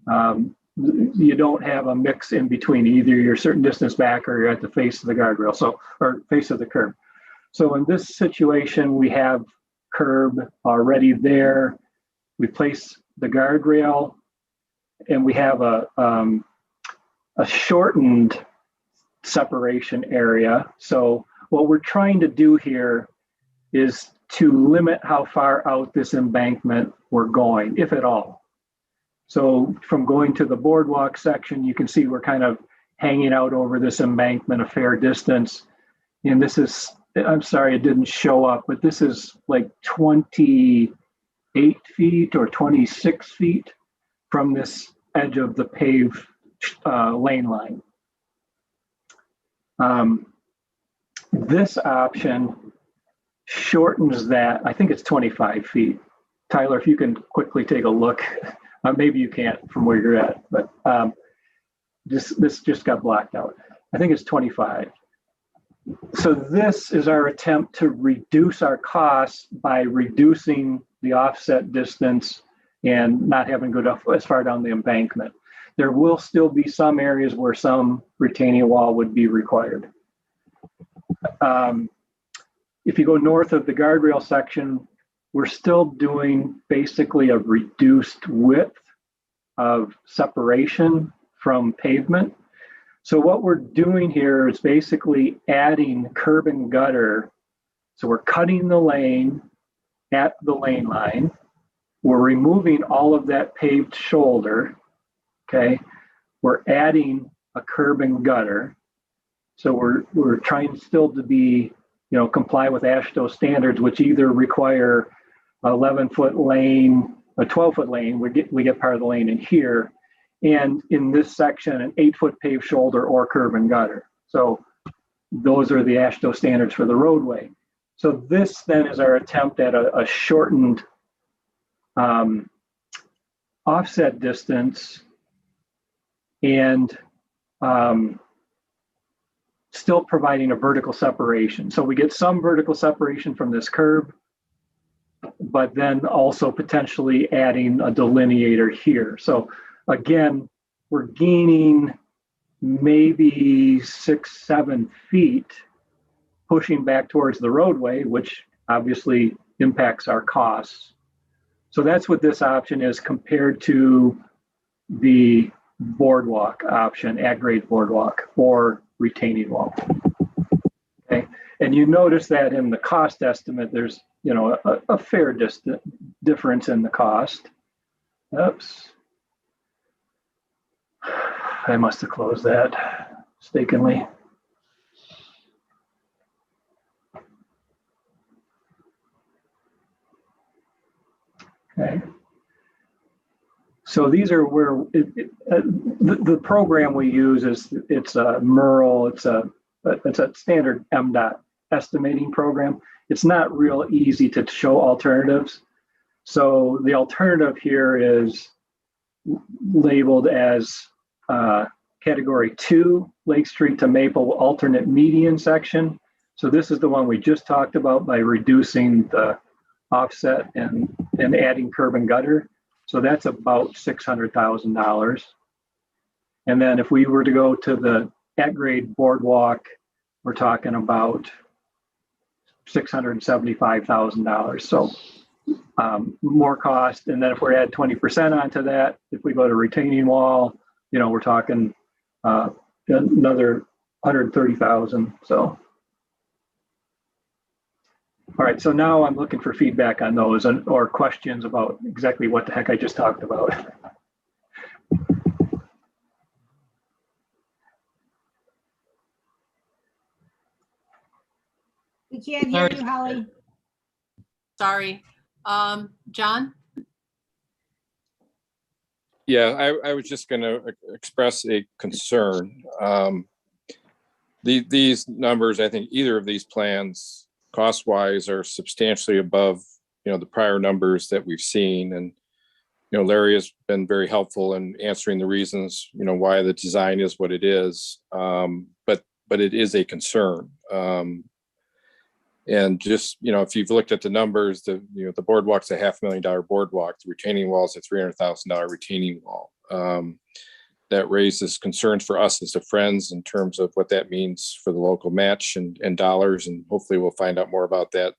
You don't have a mix in between. Either you're a certain distance back or you're at the face of the guardrail, or face of the curb. So in this situation, we have curb already there. We place the guardrail, and we have a shortened separation area. So what we're trying to do here is to limit how far out this embankment we're going, if at all. So from going to the boardwalk section, you can see we're kind of hanging out over this embankment a fair distance. And this is, I'm sorry, it didn't show up, but this is like 28 feet or 26 feet from this edge of the paved lane line. This option shortens that. I think it's 25 feet. Tyler, if you can quickly take a look, maybe you can't from where you're at, but this just got blacked out. I think it's 25. So this is our attempt to reduce our costs by reducing the offset distance and not having to go as far down the embankment. There will still be some areas where some retaining wall would be required. If you go north of the guardrail section, we're still doing basically a reduced width of separation from pavement. So what we're doing here is basically adding curb and gutter. So we're cutting the lane at the lane line. We're removing all of that paved shoulder. Okay, we're adding a curb and gutter. So we're trying still to be, comply with AASHTO standards, which either require 11-foot lane, a 12-foot lane. We get part of the lane in here, and in this section, an 8-foot paved shoulder or curb and gutter. So those are the AASHTO standards for the roadway. So this then is our attempt at a shortened offset distance and still providing a vertical separation. So we get some vertical separation from this curb, but then also potentially adding a delineator here. So again, we're gaining maybe 6-7 feet, pushing back towards the roadway, which obviously impacts our costs. So that's what this option is compared to the boardwalk option, at-grade boardwalk or retaining wall. Okay, and you notice that in the cost estimate, there's a fair difference in the cost. Oops. I must have closed that mistakenly. Okay. So these are where the program we use is, it's a MERL, it's a standard MDOT estimating program. It's not real easy to show alternatives. So the alternative here is labeled as category 2, Lake Street to Maple alternate median section. So this is the one we just talked about by reducing the offset and adding curb and gutter. So that's about $600,000. And then if we were to go to the at-grade boardwalk, we're talking about $675,000. So more cost. And then if we add 20% onto that, if we go to retaining wall, we're talking another 130,000. So, all right. So now I'm looking for feedback on those or questions about exactly what the heck I just talked about. We can't hear you, Holly. Sorry. John? Yeah, I was just going to express a concern. These numbers, I think either of these plans, cost-wise, are substantially above, the prior numbers that we've seen. And, Larry has been very helpful in answering the reasons, why the design is what it is. But it is a concern. And just, if you've looked at the numbers, the boardwalk's a $500,000 boardwalk, the retaining wall is a $300,000 retaining wall. That raises concerns for us as the Friends in terms of what that means for the local match and dollars. And hopefully we'll find out more about that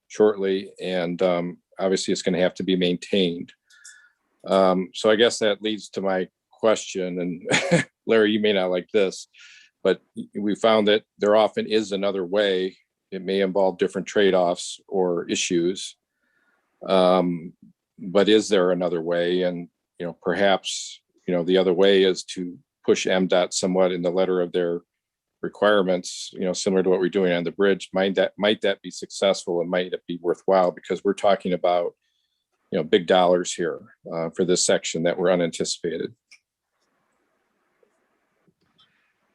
shortly. And obviously it's going to have to be maintained. So I guess that leads to my question. And Larry, you may not like this, but we found that there often is another way. It may involve different trade-offs or issues. But is there another way? And, perhaps, the other way is to push MDOT somewhat in the letter of their requirements, similar to what we're doing on the bridge. Might that be successful and might it be worthwhile? Because we're talking about, big dollars here for this section that were unanticipated.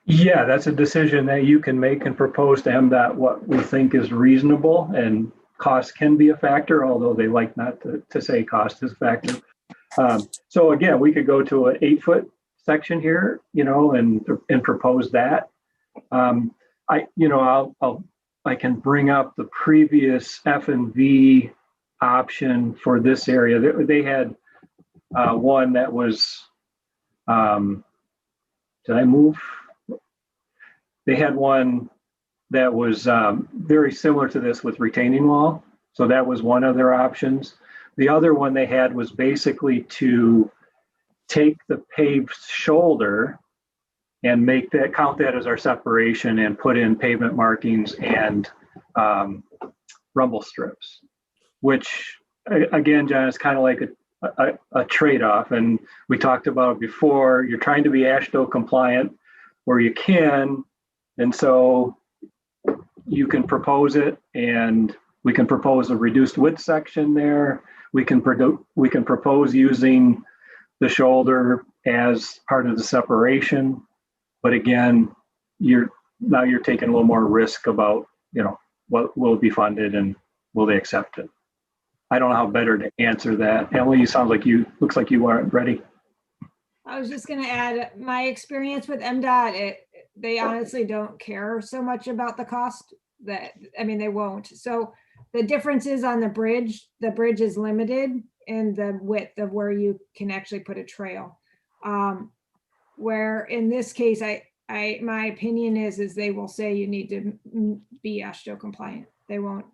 Yeah, that's a decision that you can make and propose to MDOT what we think is reasonable, and cost can be a factor, although they like not to say cost is a factor. So again, we could go to an 8-foot section here, and propose that. I can bring up the previous F&V option for this area. They had one that was, did I move? They had one that was very similar to this with retaining wall. So that was one of their options. The other one they had was basically to take the paved shoulder and count that as our separation and put in pavement markings and rumble strips, which again, John, is kind of like a trade-off. And we talked about it before. You're trying to be AASHTO compliant where you can. And so you can propose it, and we can propose a reduced width section there. We can propose using the shoulder as part of the separation. But again, you're taking a little more risk about, what will be funded and will they accept it? I don't know how better to answer that. Emily, looks like you aren't ready. I was just going to add my experience with MDOT. They honestly don't care so much about the cost they won't. So the difference is on the bridge is limited in the width of where you can actually put a trail. Where in this case, my opinion is they will say you need to be AASHTO compliant. They won't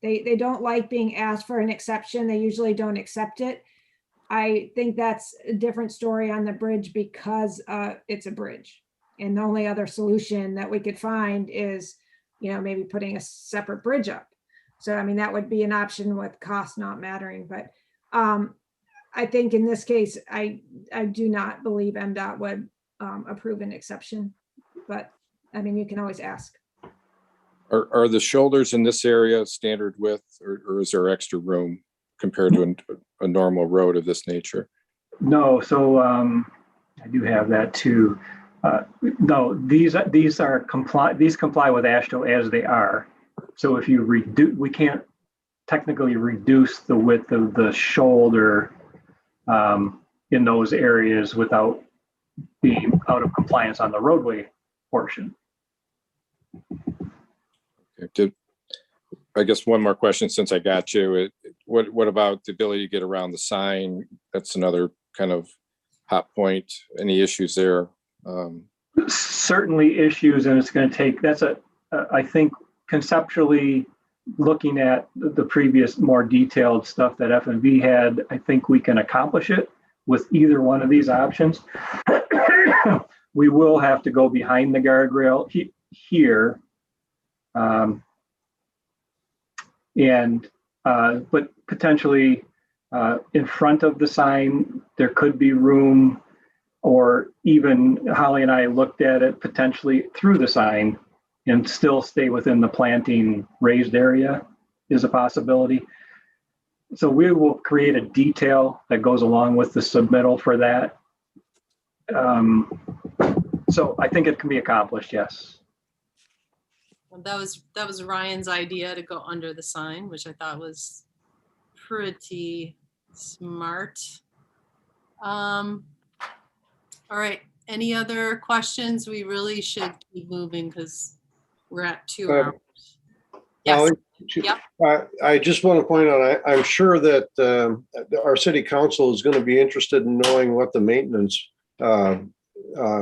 They don't like being asked for an exception. They usually don't accept it. I think that's a different story on the bridge because it's a bridge. And the only other solution that we could find is, maybe putting a separate bridge up. So, I mean, that would be an option with cost not mattering. But I think in this case, I do not believe MDOT would approve an exception. But, I mean, you can always ask. Are the shoulders in this area standard width, or is there extra room compared to a normal road of this nature? No, so I do have that too. No, these comply with AASHTO as they are. So if you reduce, we can't technically reduce the width of the shoulder in those areas without being out of compliance on the roadway portion. I guess one more question since I got you. What about the ability to get around the sign? That's another kind of hot point. Any issues there? Certainly issues, and it's going to take, I think conceptually looking at the previous more detailed stuff that F&V had, I think we can accomplish it with either one of these options. We will have to go behind the guardrail here. But potentially in front of the sign, there could be room, or even Holly and I looked at it potentially through the sign and still stay within the planting raised area is a possibility. So we will create a detail that goes along with the submittal for that. So I think it can be accomplished, yes. Well, that was Ryan's idea to go under the sign, which I thought was pretty smart. All right, any other questions? We really should keep moving because we're at 2 hours. Yes. Yep. I just want to point out, I'm sure that our city council is going to be interested in knowing what the maintenance,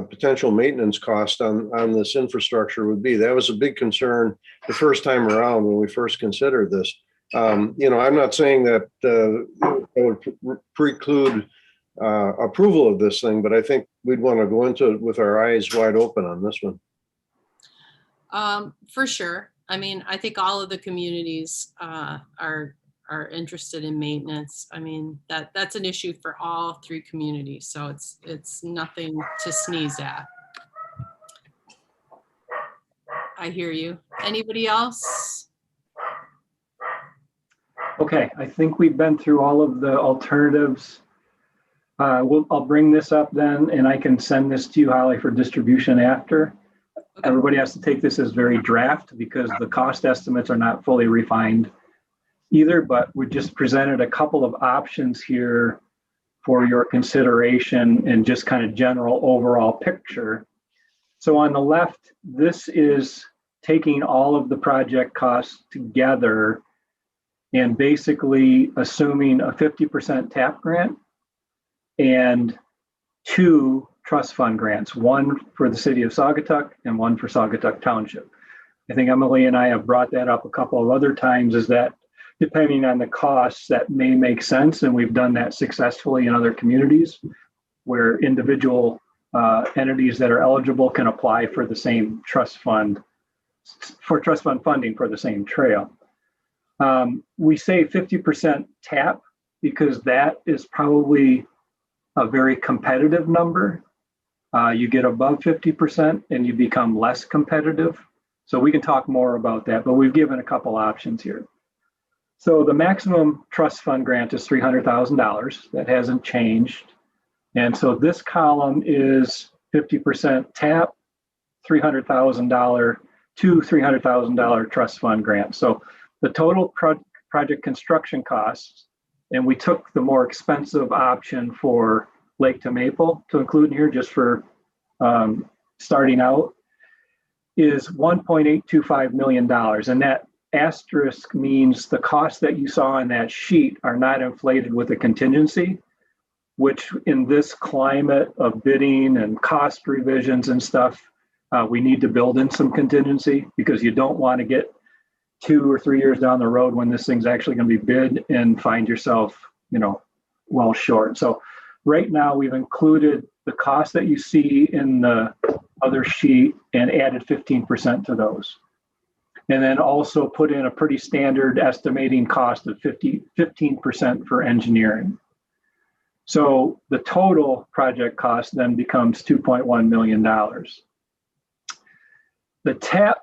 potential maintenance cost on this infrastructure would be. That was a big concern the first time around when we first considered this. I'm not saying that it would preclude approval of this thing, but I think we'd want to go into it with our eyes wide open on this one. For sure. I mean, I think all of the communities are interested in maintenance. I mean, that's an issue for all 3 communities, so it's nothing to sneeze at. I hear you. Anybody else? Okay, I think we've been through all of the alternatives. I'll bring this up then, and I can send this to you, Holly, for distribution after. Okay. Everybody has to take this as very draft because the cost estimates are not fully refined either, but we just presented a couple of options here for your consideration and just kind of general overall picture. So on the left, this is taking all of the project costs together and basically assuming a 50% TAP grant and 2 trust fund grants, one for the city of Saugatuck and one for Saugatuck Township. I think Emily and I have brought that up a couple of other times, is that depending on the costs, that may make sense. And we've done that successfully in other communities where individual entities that are eligible can apply for the same trust fund funding for the same trail. We say 50% TAP because that is probably a very competitive number. You get above 50% and you become less competitive. So we can talk more about that, but we've given a couple options here. So the maximum trust fund grant is $300,000. That hasn't changed. And so this column is 50% TAP, $300,000 to $300,000 trust fund grant. So the total project construction costs, and we took the more expensive option for Lake to Maple to include in here just for starting out, is $1.825 million. And that asterisk means the costs that you saw on that sheet are not inflated with a contingency, which in this climate of bidding and cost revisions and stuff, we need to build in some contingency because you don't want to get 2 or 3 years down the road when this thing's actually going to be bid and find yourself, well short. So right now we've included the cost that you see in the other sheet and added 15% to those. And then also put in a pretty standard estimating cost of 15% for engineering. So the total project cost then becomes $2.1 million. The TAP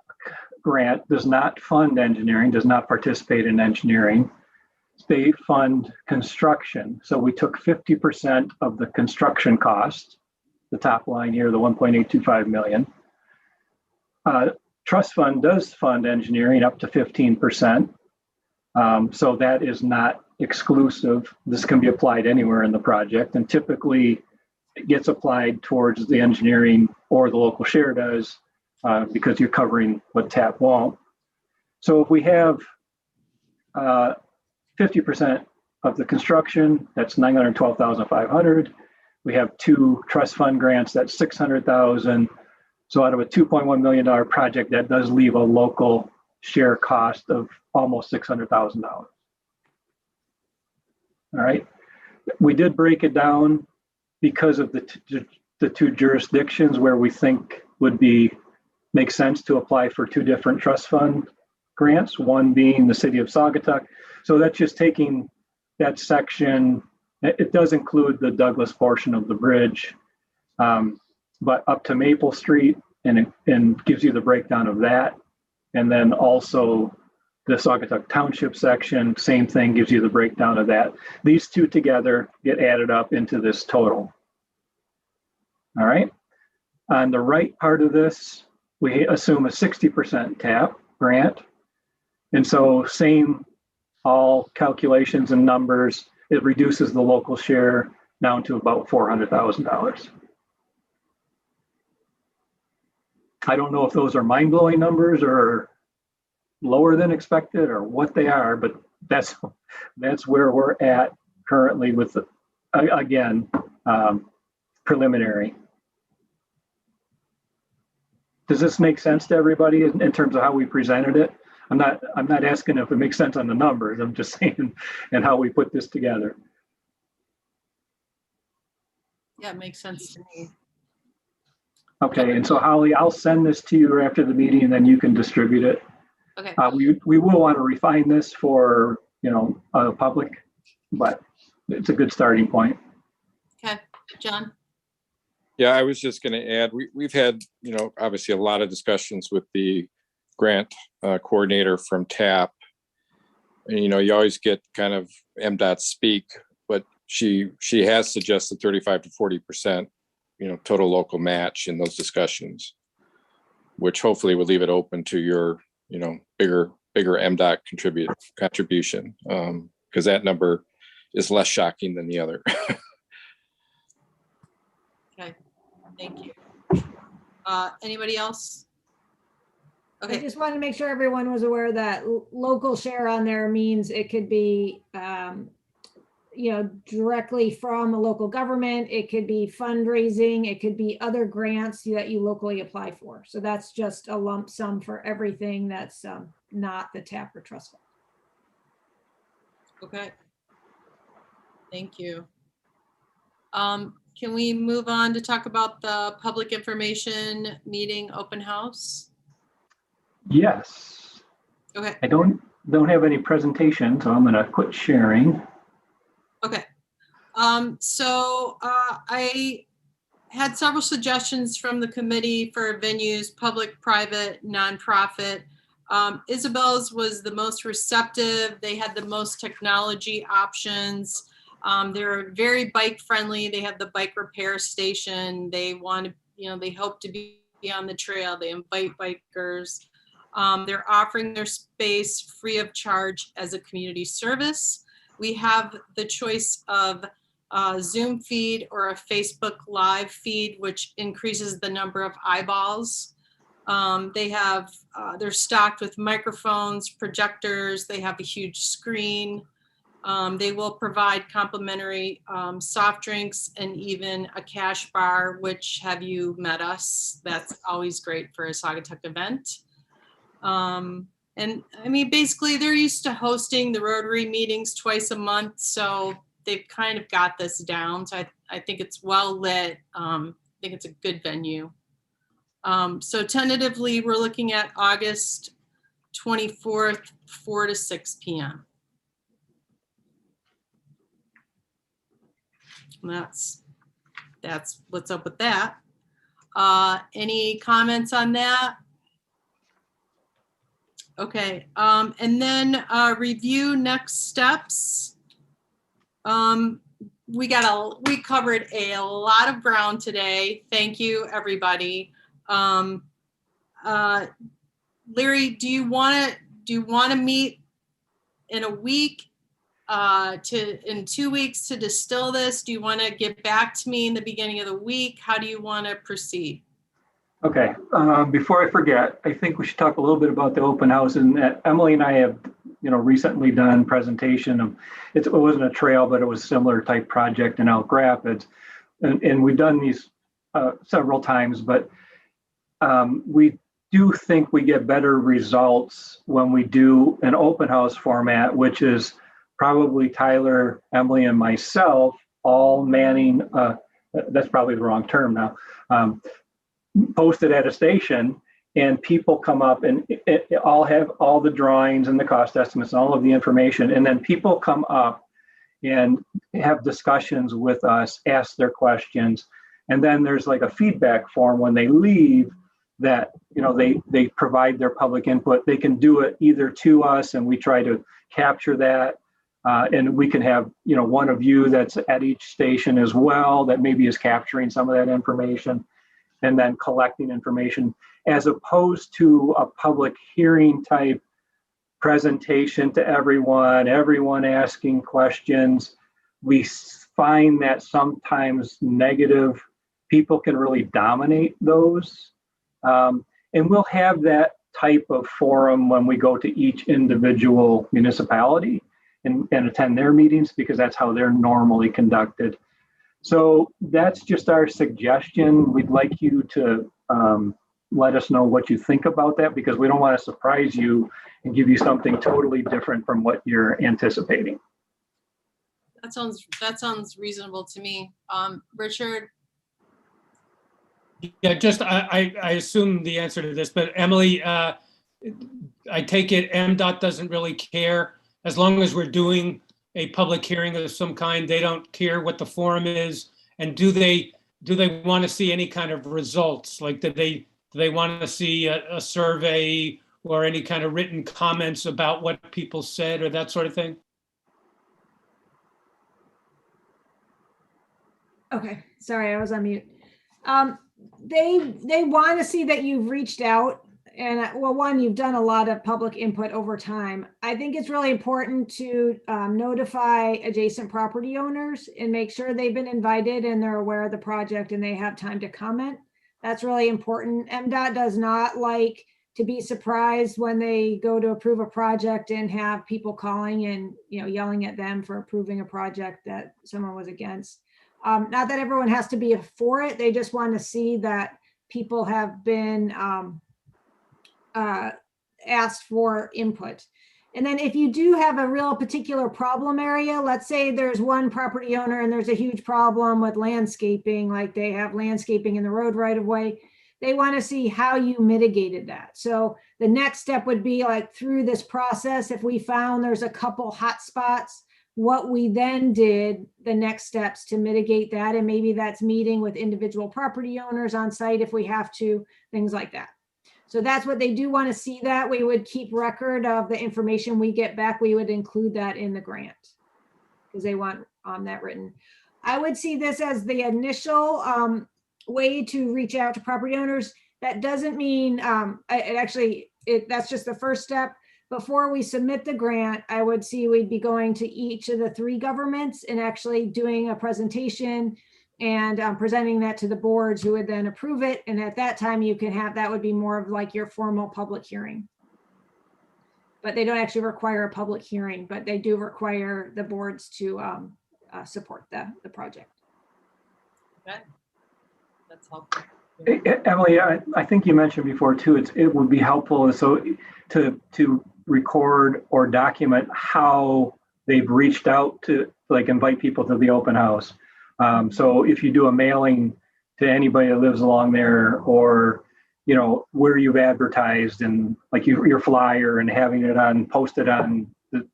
grant does not fund engineering, does not participate in engineering. They fund construction. So we took 50% of the construction cost, the top line here, the 1.825 million. Trust fund does fund engineering up to 15%. So that is not exclusive. This can be applied anywhere in the project, and typically it gets applied towards the engineering, or the local share does, because you're covering what TAP won't. So if we have 50% of the construction, that's $912,500. We have 2 trust fund grants, that's $600,000. So out of a $2.1 million project, that does leave a local share cost of almost $600,000. All right. We did break it down because of the 2 jurisdictions where we think would make sense to apply for 2 different trust fund grants, one being the city of Saugatuck. So that's just taking that section. It does include the Douglas portion of the bridge, but up to Maple Street, and gives you the breakdown of that. And then also the Saugatuck Township section, same thing, gives you the breakdown of that. These 2 together get added up into this total. All right. On the right part of this, we assume a 60% TAP grant. And so same, all calculations and numbers, it reduces the local share down to about $400,000. I don't know if those are mind-blowing numbers or lower than expected or what they are, but that's where we're at currently with, again, preliminary. Does this make sense to everybody in terms of how we presented it? I'm not asking if it makes sense on the numbers. I'm just saying, and how we put this together. Yeah, it makes sense to me. Okay, and so Holly, I'll send this to you after the meeting, and then you can distribute it. Okay. We will want to refine this for public, but it's a good starting point. Okay, John. Yeah, I was just going to add, we've had, obviously a lot of discussions with the grant coordinator from TAP. And, you always get kind of MDOT speak, but she has suggested 35 to 40%, total local match in those discussions, which hopefully would leave it open to your, bigger MDOT contribution, because that number is less shocking than the other. Okay, thank you. Anybody else? I Okay, just wanted to make sure everyone was aware that local share on there means it could be, directly from a local government. It could be fundraising. It could be other grants that you locally apply for. So that's just a lump sum for everything that's not the TAP or trust fund. okay. Thank you. Can we move on to talk about the public information meeting open house? Yes. Okay. I don't have any presentation, so I'm going to quit sharing. Okay. So I had several suggestions from the committee for venues, public, private, nonprofit. Isabel's was the most receptive. They had the most technology options. They're very bike friendly. They have the bike repair station. They want to, they hope to be on the trail. They invite bikers. They're offering their space free of charge as a community service. We have the choice of a Zoom feed or a Facebook Live feed, which increases the number of eyeballs. They're stocked with microphones, projectors. They have a huge screen. They will provide complimentary soft drinks and even a cash bar, which have you met us? That's always great for a Saugatuck event. And I mean, basically they're used to hosting the Rotary meetings twice a month. So they've kind of got this down. So I think it's well lit. I think it's a good venue. So tentatively we're looking at August 24th, 4 to 6 p.m. And that's what's up with that. Any comments on that? Okay, and then review next steps. We covered a lot of ground today. Thank you, everybody. Larry, do you want to meet in a week? In 2 weeks to distill this? Do you want to get back to me in the beginning of the week? How do you want to proceed? Okay, before I forget, I think we should talk a little bit about the open house. And Emily and I have, recently done presentation of, it wasn't a trail, but it was a similar type project in Elk Rapids. And we've done these several times, but we do think we get better results when we do an open house format, which is probably Tyler, Emily, and myself all manning, that's probably the wrong term now, posted at a station, and people come up and all have all the drawings and the cost estimates and all of the information. And then people come up and have discussions with us, ask their questions. And then there's like a feedback form when they leave that, they provide their public input. They can do it either to us and we try to capture that. And we can have, one of you that's at each station as well that maybe is capturing some of that information and then collecting information, as opposed to a public hearing type presentation to everyone asking questions. We find that sometimes negative people can really dominate those. And we'll have that type of forum when we go to each individual municipality and attend their meetings, because that's how they're normally conducted. So that's just our suggestion. We'd like you to let us know what you think about that, because we don't want to surprise you and give you something totally different from what you're anticipating. That sounds reasonable to me. Richard? Yeah, I assume the answer to this, but Emily, I take it MDOT doesn't really care. As long as we're doing a public hearing of some kind, they don't care what the forum is. And do they want to see any kind of results? Like, do they want to see a survey or any kind of written comments about what people said or that sort of thing? Okay, sorry, I was on mute. They want to see that you've reached out, and well, one, you've done a lot of public input over time. I think it's really important to notify adjacent property owners and make sure they've been invited and they're aware of the project and they have time to comment. That's really important. MDOT does not like to be surprised when they go to approve a project and have people calling and yelling at them for approving a project that someone was against. Not that everyone has to be for it. They just want to see that people have been asked for input. And then if you do have a real particular problem area, let's say there's one property owner and there's a huge problem with landscaping, like they have landscaping in the road right of way, they want to see how you mitigated that. So the next step would be, like, through this process, if we found there's a couple hot spots, what we then did, the next steps to mitigate that. And maybe that's meeting with individual property owners on site if we have to, things like that. So that's what they do want to see. That we would keep record of the information we get back. We would include that in the grant because they want that written. I would see this as the initial way to reach out to property owners. That doesn't mean that's just the first step. Before we submit the grant, I would see we'd be going to each of the 3 governments and actually doing a presentation and presenting that to the boards, who would then approve it. And at that time, you can have, that would be more of like your formal public hearing. But they don't actually require a public hearing, but they do require the boards to support the project. Okay, that's helpful. Emily, I think you mentioned before too, it would be helpful to record or document how they've reached out to like invite people to the open house. So if you do a mailing to anybody that lives along there, or where you've advertised and like your flyer and having it posted on the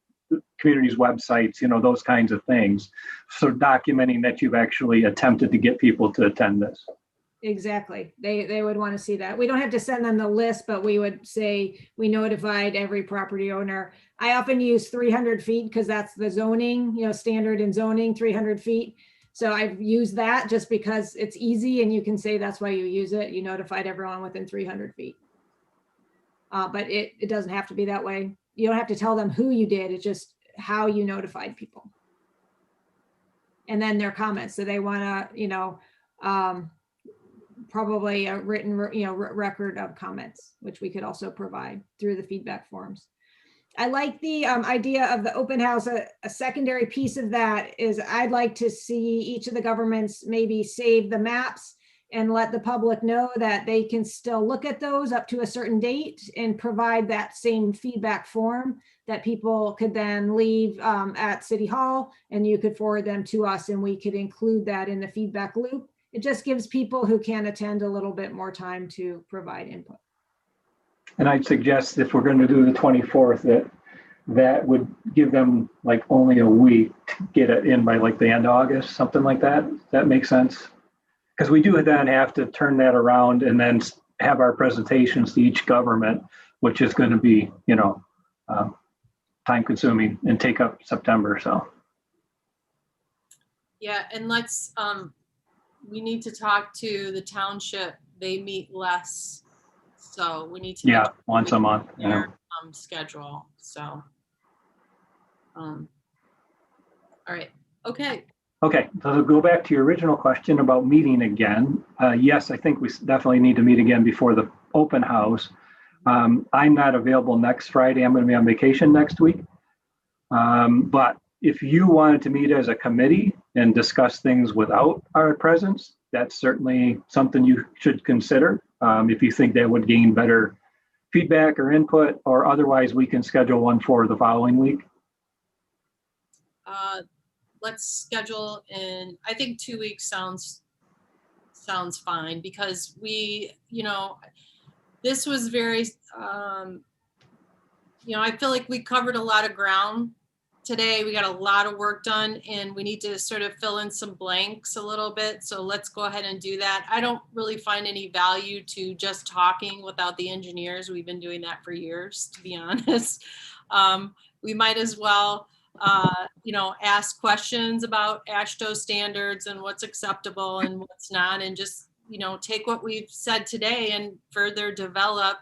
community's websites, those kinds of things. So documenting that you've actually attempted to get people to attend this. Exactly. They would want to see that. We don't have to send them the list, but we would say we notified every property owner. I often use 300 feet because that's the zoning, standard in zoning, 300 feet. So I've used that just because it's easy and you can say that's why you use it. You notified everyone within 300 feet. But it doesn't have to be that way. You don't have to tell them who you did. It's just how you notified people. And then their comments. So they want to, probably a written, record of comments, which we could also provide through the feedback forms. I like the idea of the open house. A secondary piece of that is I'd like to see each of the governments maybe save the maps and let the public know that they can still look at those up to a certain date and provide that same feedback form that people could then leave at City Hall, and you could forward them to us and we could include that in the feedback loop. It just gives people who can attend a little bit more time to provide input. And I'd suggest if we're going to do the 24th, that would give them like only a week to get it in by like the end of August, something like that. That makes sense. Because we do then have to turn that around and then have our presentations to each government, which is going to be, time consuming and take up September. So. Yeah, and let's, we need to talk to the township. They meet less, so we need to. Yeah, once a month. Their, schedule. So, all right. Okay. Okay, so to go back to your original question about meeting again, yes, I think we definitely need to meet again before the open house. I'm not available next Friday. I'm going to be on vacation next week. But if you wanted to meet as a committee and discuss things without our presence, that's certainly something you should consider. If you think that would gain better feedback or input, or otherwise we can schedule one for the following week. Let's schedule in, I think 2 weeks sounds fine, because we, this was very, I feel like we covered a lot of ground today. We got a lot of work done and we need to sort of fill in some blanks a little bit. So let's go ahead and do that. I don't really find any value to just talking without the engineers. We've been doing that for years, to be honest. We might as well, ask questions about AASHTO standards and what's acceptable and what's not, and just, take what we've said today and further develop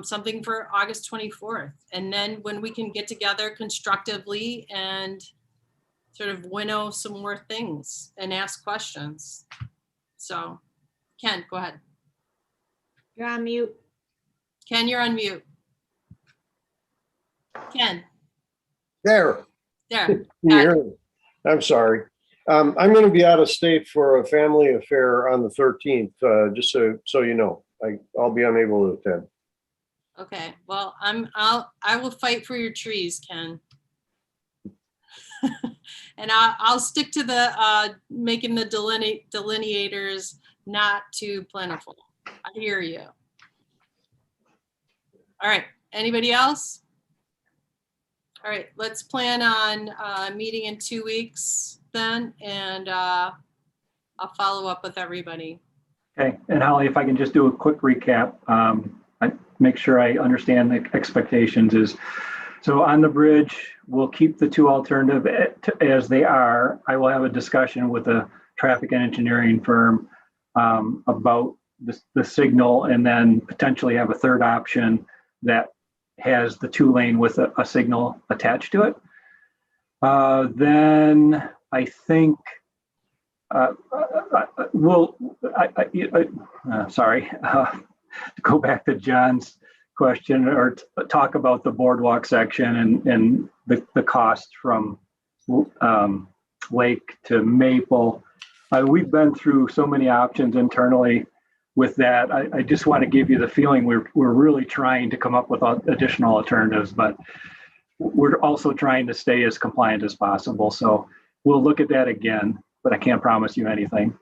something for August 24th. And then when we can get together constructively and sort of winnow some more things and ask questions. So, Ken, go ahead. You're on mute. Ken, you're on mute. Ken. There. There. I'm sorry. I'm going to be out of state for a family affair on the 13th, just so you know. I'll be unable to attend. Okay, well, I will fight for your trees, Ken. And I'll stick to the making the delineators not too plentiful. I hear you. All right, anybody else? All right, let's plan on meeting in 2 weeks then, and I'll follow up with everybody. Okay, and Holly, if I can just do a quick recap, I make sure I understand the expectations is, so on the bridge, we'll keep the two alternative as they are. I will have a discussion with a traffic and engineering firm about the signal, and then potentially have a third option that has the 2-lane with a signal attached to it. Then I think to go back to John's question, or talk about the boardwalk section and the cost from Lake to Maple. We've been through so many options internally with that, I just want to give you the feeling we're really trying to come up with additional alternatives, but we're also trying to stay as compliant as possible. So we'll look at that again, but I can't promise you anything.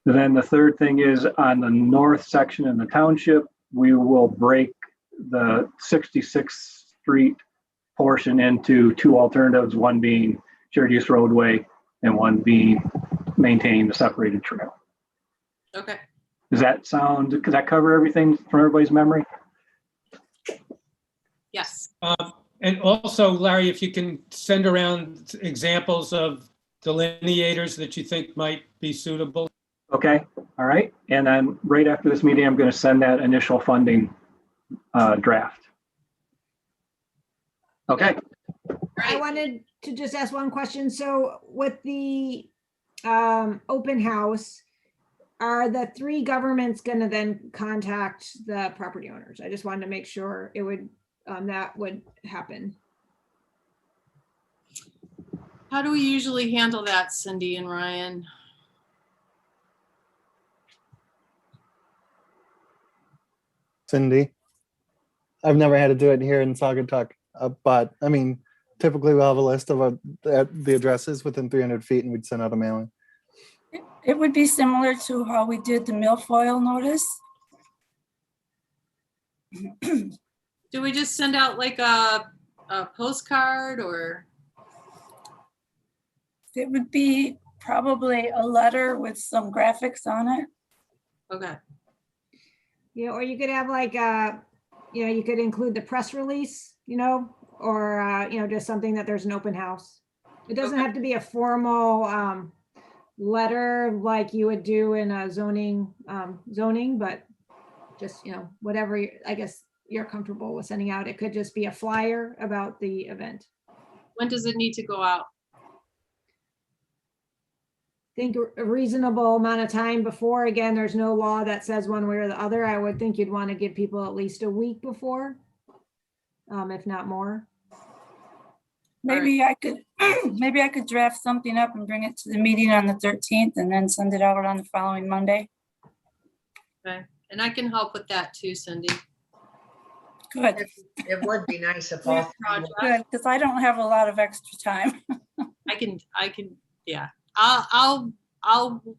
And then the third thing is on the north section in the township, we will break the 66th Street portion into two alternatives, one being shared use roadway and one being maintaining the separated trail. Okay. Does that cover everything from everybody's memory? Yes. And also, Larry, if you can send around examples of delineators that you think might be suitable. Okay, all right. And then right after this meeting, I'm going to send that initial funding draft. Okay. I wanted to just ask one question. So with the open house, are the three governments going to then contact the property owners? I just wanted to make sure it would that would happen. How do we usually handle that, Cindy and Ryan? Cindy. I've never had to do it here in Saugatuck, but I mean, typically we'll have a list of the addresses within 300 feet and we'd send out a mailing. It would be similar to how we did the milfoil notice. Do we just send out like a postcard, or? It would be probably a letter with some graphics on it. Okay. Yeah, or you could have like you could include the press release, or just something that there's an open house. It doesn't have to be a formal letter like you would do in a zoning, but just whatever I guess you're comfortable with sending out. It could just be a flyer about the event. When does it need to go out? I think a reasonable amount of time before. Again, there's no law that says one way or the other. I would think you'd want to give people at least a week before, if not more. Maybe I could draft something up and bring it to the meeting on the 13th and then send it out on the following Monday. Okay, and I can help with that too, Cindy. Good. It would be nice if all three Good, because I don't have a lot of extra time. I can, yeah. I'll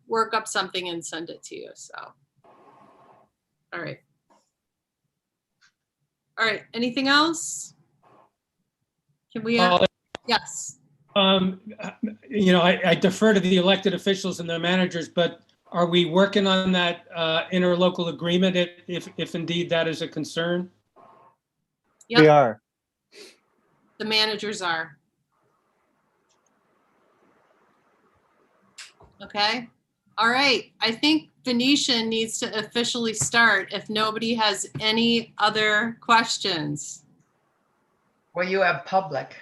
work up something and send it to you. So, all right. All right. Anything else? Can we? Yes. I defer to the elected officials and the managers, but are we working on that interlocal agreement if indeed that is a concern? Yep. We are. The managers are. Okay. All right. I think Venetian needs to officially start if nobody has any other questions. Well, you have public.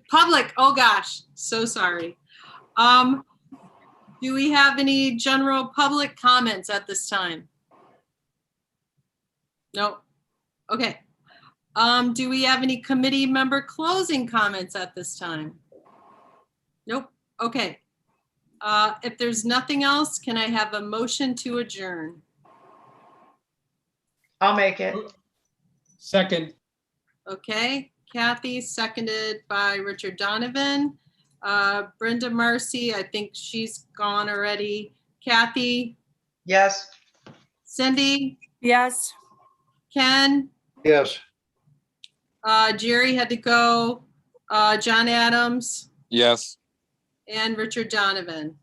Public. Oh gosh. So sorry. Do we have any general public comments at this time? No. Okay. Do we have any committee member closing comments at this time? Nope. Okay. If there's nothing else, can I have a motion to adjourn? I'll make it. Second. Okay. Kathy, seconded by Richard Donovan. Brenda Marcy, I think she's gone already. Kathy? Yes. Cindy? Yes. Ken? Yes. Jerry had to go. John Adams? Yes. And Richard Donovan.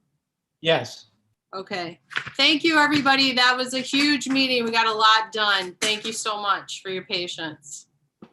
Yes. Okay. Thank you, everybody. That was a huge meeting. We got a lot done. Thank you so much for your patience.